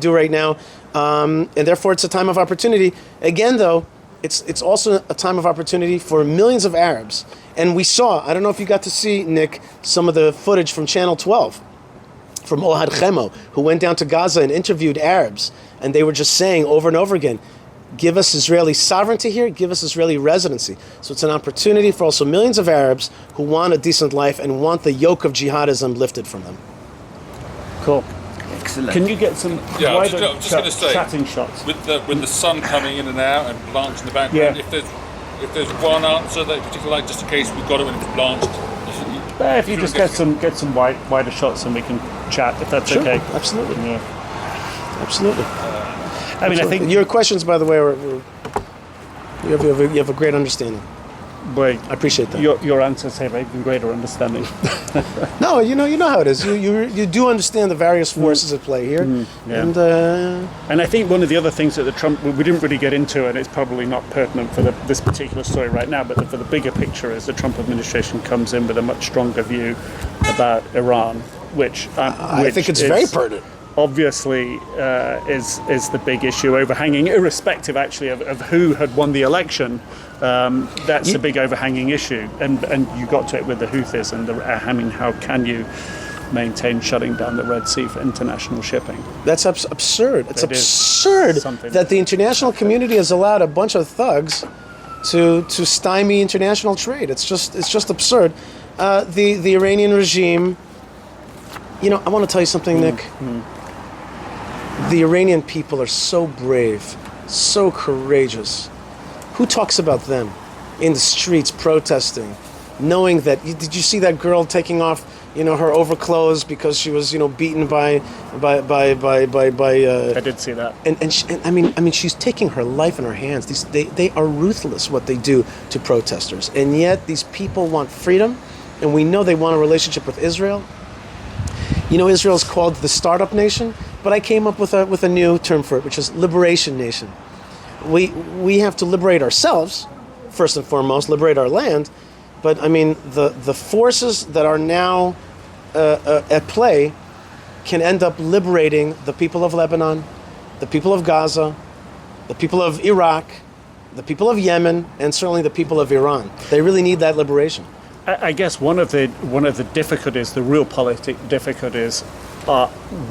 do right now. And therefore, it's a time of opportunity. Again, though, it's also a time of opportunity for millions of Arabs. And we saw, I don't know if you got to see, Nick, some of the footage from Channel 12, from Ohad Chemo, who went down to Gaza and interviewed Arabs. And they were just saying over and over again, give us Israeli sovereignty here, give us Israeli residency. So it's an opportunity for also millions of Arabs who want a decent life and want the yoke of jihadism lifted from them. Cool. Excellent. Can you get some Yeah, wider I'm just going to say, chatting shots? with the sun coming in and out and Blanche in the background, Yeah. if there's one answer that you particularly like, just in case we've got it when it's blanched, If you just get some wider shots and we can chat, if that's okay. Absolutely. Yeah. Absolutely. I mean, I think your questions, by the way, you have a great understanding. Wait, I appreciate that. Your answers have even greater understanding. No, you know how it is. You do understand the various forces at play here, yeah. and I think one of the other things that we didn't really get into, and it's probably not pertinent for this particular story right now, but for the bigger picture is the Trump administration comes in with a much stronger view about Iran, which I think it's very pertinent. Obviously is the big issue overhanging, irrespective actually of who had won the election. That's a big overhanging issue, and you got to it with the Houthis and how can you maintain shutting down the Red Sea for international shipping? That's absurd. It's That is absurd something. that the international community has allowed a bunch of thugs to stymie international trade. It's just absurd. The Iranian regime. I want to tell you something, Nick. The Iranian people are so brave, so courageous. Who talks about them in the streets protesting, knowing that? Did you see that girl taking off, her overclothes because she was, beaten by? I did see that. And she's taking her life in her hands. They are ruthless what they do to protesters, and yet these people want freedom, and we know they want a relationship with Israel. Israel is called the startup nation, but I came up with a new term for it, which is liberation nation. We have to liberate ourselves, first and foremost, liberate our land. But the forces that are now at play can end up liberating the people of Lebanon, the people of Gaza, the people of Iraq, the people of Yemen, and certainly the people of Iran. They really need that liberation. I guess one of the difficulties, the real politic difficulties,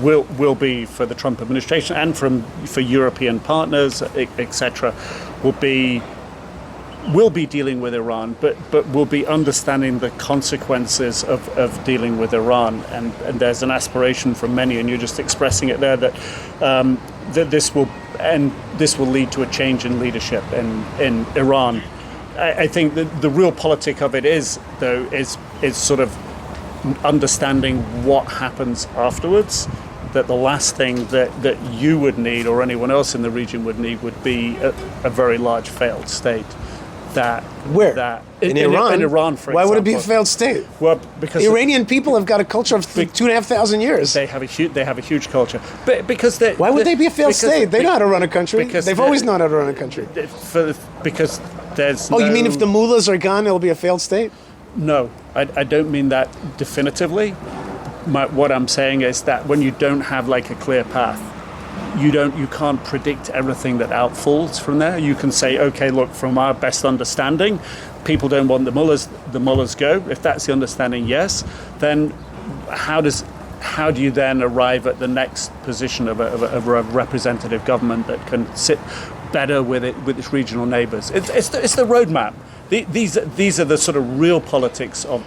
will be for the Trump administration and for European partners, etc. Will be dealing with Iran, but will be understanding the consequences of dealing with Iran. And there's an aspiration from many, and you're just expressing it there, that this will lead to a change in leadership in Iran. I think the real politic of it is sort of understanding what happens afterwards. That the last thing that you would need, or anyone else in the region would need, would be a very large failed state. In Iran? In Iran, for example. Why would it be a failed state? Well, because the Iranian people have got a culture of 2,500 years. They have a huge culture. But because why would they be a failed state? They know how to run a country. They've always known how to run a country. Because there's. Oh, you mean if the mullahs are gone, it'll be a failed state? No, I don't mean that definitively. What I'm saying is that when you don't have like a clear path, you can't predict everything that outfalls from there. You can say, okay, look, from our best understanding, people don't want the mullahs go. If that's the understanding, yes. Then how do you then arrive at the next position of a representative government that can sit better with its regional neighbours? It's the roadmap. These are the sort of real politics of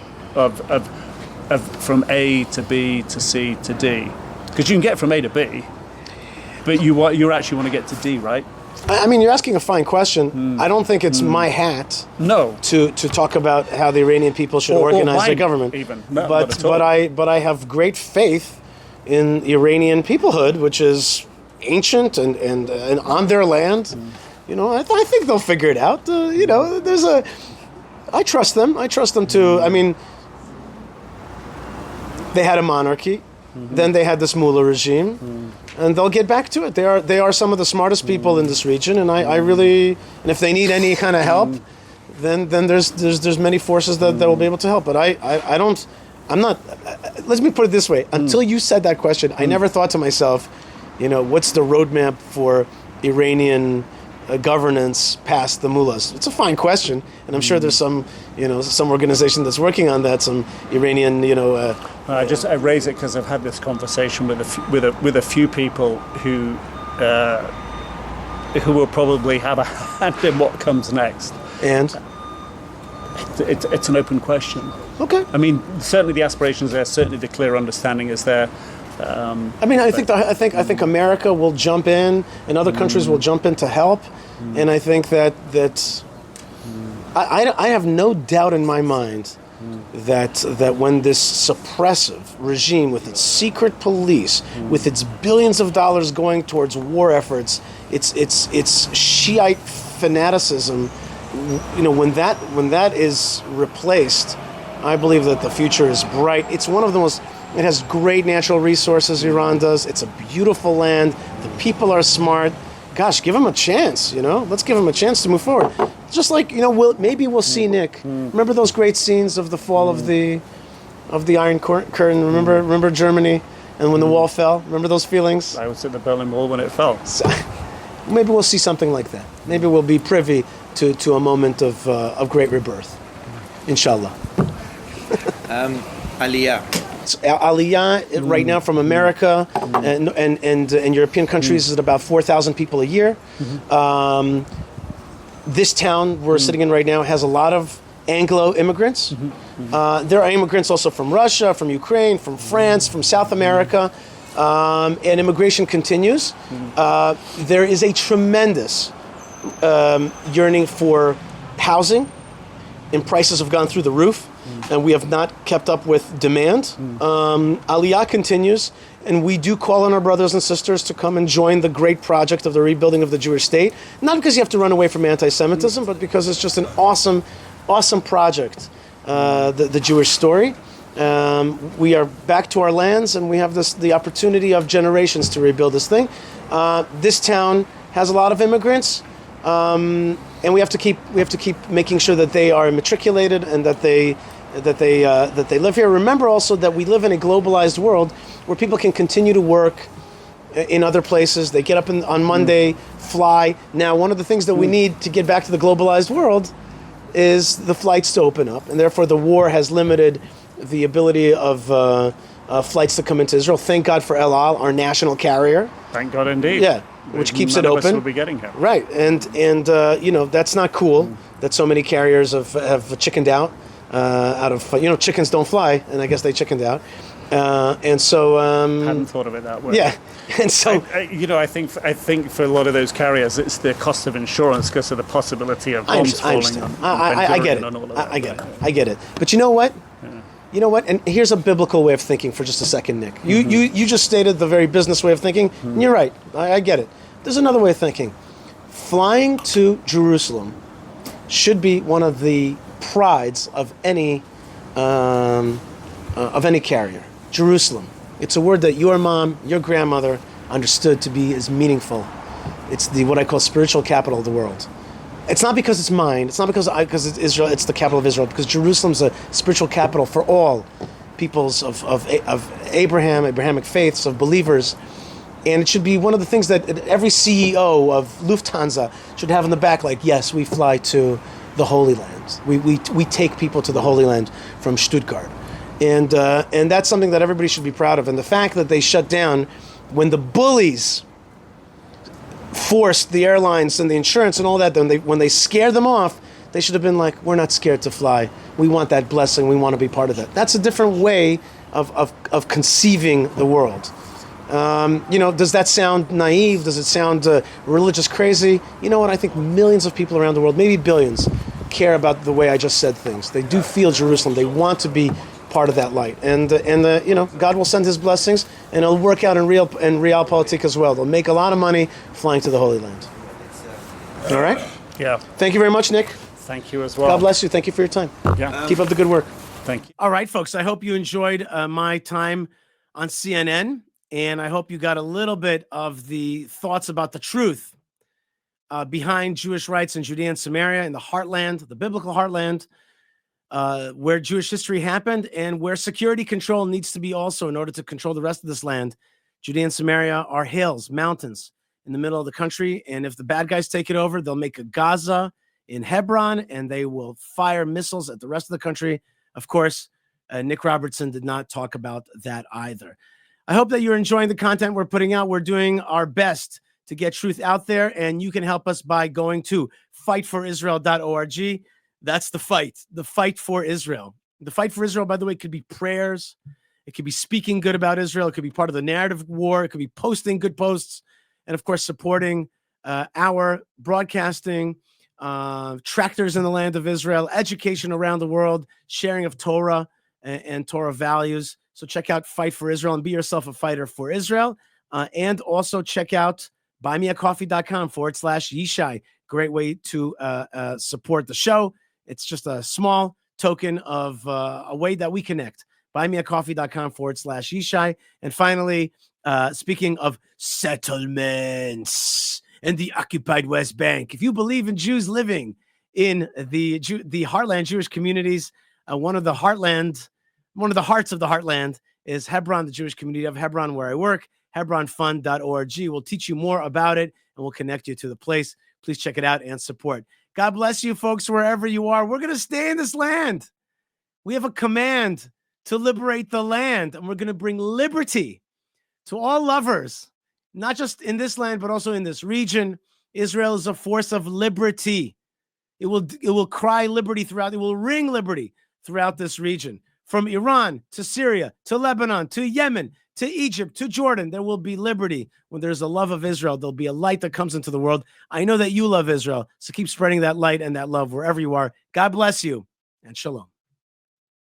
from A to B to C to D, because you can get from A to B, but you actually want to get to D, right? I mean, you're asking a fine question. I don't think it's my hat. No. To talk about how the Iranian people should organize their government. Even. No, but I have great faith in Iranian peoplehood, which is ancient and on their land. You know, I think they'll figure it out. You know, I trust them. I trust them to. I mean, they had a monarchy, then they had this mullah regime, and they'll get back to it. They are some of the smartest people in this region, and I really, and if they need any kind of help, then there's many forces that will be able to help. But I'm not. Let me put it this way: until you said that question, I never thought to myself, you know, what's the roadmap for Iranian governance past the mullahs? It's a fine question, and I'm sure there's some organization that's working on that. Some Iranian, I raise it because I've had this conversation with a few people who will probably have a hand in what comes next. And it's an open question. Okay. I mean, certainly the aspirations are there. Certainly the clear understanding is there. I mean, I think America will jump in, and other countries will jump in to help, and I think that I have no doubt in my mind that when this suppressive regime, with its secret police, with its billions of dollars going towards war efforts, its Shiite fanaticism, you know, when that is replaced, I believe that the future is bright. It's one of the most. It has great natural resources, Iran does. It's a beautiful land. The people are smart. Gosh, give them a chance, you know? Let's give them a chance to move forward. Just like, you know, maybe we'll see, Nick. Remember those great scenes of the fall of the Iron Curtain? Remember Germany and when the wall fell? Remember those feelings? I was at the Berlin Wall when it fell. So, maybe we'll see something like that. Maybe we'll be privy to a moment of great rebirth. Inshallah. Aliyah. Aliyah right now from America and European countries is at about 4,000 people a year. This town we're sitting in right now has a lot of Anglo immigrants. There are immigrants also from Russia, from Ukraine, from France, from South America, and immigration continues. There is a tremendous yearning for housing, and prices have gone through the roof. And we have not kept up with demand. Aliyah continues, and we do call on our brothers and sisters to come and join the great project of the rebuilding of the Jewish state. Not because you have to run away from anti-Semitism, but because it's just an awesome, awesome project, the Jewish story. We are back to our lands, and we have the opportunity of generations to rebuild this thing. This town has a lot of immigrants. And we have to keep making sure that they are matriculated and that they live here. Remember also that we live in a globalized world where people can continue to work in other places. They get up on Monday, fly. Now, one of the things that we need to get back to the globalized world is the flights to open up, and therefore the war has limited the ability of flights to come into Israel. Thank God for El Al, our national carrier. Thank God indeed. Yeah. Which keeps it None of us open. will be getting here. Right, and you know, that's not cool that so many carriers have chickened out of chickens don't fly, and I guess they chickened out, and so Hadn't thought of it that way. yeah, and so I think for a lot of those carriers, it's the cost of insurance because of the possibility of bombs falling. I get it. I get it. But you know what? You know what? And here's a biblical way of thinking for just a second, Nick. You just stated the very business way of thinking, and you're right. I get it. There's another way of thinking. Flying to Jerusalem should be one of the prides of any carrier. Jerusalem. It's a word that your mom, your grandmother understood to be as meaningful. It's what I call spiritual capital of the world. It's not because it's mine. It's not because it's Israel. It's the capital of Israel. Because Jerusalem's a spiritual capital for all peoples of Abrahamic faiths, of believers, and it should be one of the things that every CEO of Lufthansa should have in the back. Like, yes, we fly to the Holy Land. We take people to the Holy Land from Stuttgart, and that's something that everybody should be proud of. And the fact that they shut down when the bullies forced the airlines and the insurance and all that, when they scared them off, they should have been like, we're not scared to fly. We want that blessing. We want to be part of that. That's a different way of conceiving the world. Does that sound naive? Does it sound religious crazy? You know what? I think millions of people around the world, maybe billions, care about the way I just said things. They do feel Jerusalem. They want to be part of that light. And God will send his blessings. and it'll work out in realpolitik as well. They'll make a lot of money flying to the Holy Land. All right? Yeah. Thank you very much, Nick. Thank you as well. God bless you. Thank you for your time. Yeah. Keep up the good work. Thank you. All right, folks. I hope you enjoyed my time on CNN, and I hope you got a little bit of the thoughts about the truth behind Jewish rights in Judea and Samaria, in the heartland, the biblical heartland, where Jewish history happened and where security control needs to be also in order to control the rest of this land. Judea and Samaria are hills, mountains in the middle of the country. And if the bad guys take it over, they'll make a Gaza in Hebron and they will fire missiles at the rest of the country. Of course, Nick Robertson did not talk about that either. I hope that you're enjoying the content we're putting out. We're doing our best to get truth out there, and you can help us by going to fightforisrael.org. That's the fight for Israel. The fight for Israel, by the way, could be prayers. It could be speaking good about Israel. It could be part of the narrative war. It could be posting good posts. And, of course, supporting our broadcasting, tractors in the land of Israel, education around the world, sharing of Torah and Torah values. So check out Fight for Israel and be yourself a fighter for Israel. And also check out buymeacoffee.com/Yishai. Great way to support the show. It's just a small token of a way that we connect. Buymeacoffee.com/Yishai. And finally, speaking of settlements and the occupied West Bank, if you believe in Jews living in the heartland Jewish communities, one of the hearts of the heartland is Hebron, the Jewish community of Hebron, where I work. HebronFund.org. We'll teach you more about it and we'll connect you to the place. Please check it out and support. God bless you, folks, wherever you are. We're going to stay in this land. We have a command to liberate the land, and we're going to bring liberty to all lovers, not just in this land, but also in this region. Israel is a force of liberty. It will cry liberty throughout. It will ring liberty throughout this region. From Iran to Syria to Lebanon to Yemen to Egypt to Jordan, there will be liberty. When there's a love of Israel, there'll be a light that comes into the world. I know that you love Israel, so keep spreading that light and that love wherever you are. God bless you, and shalom.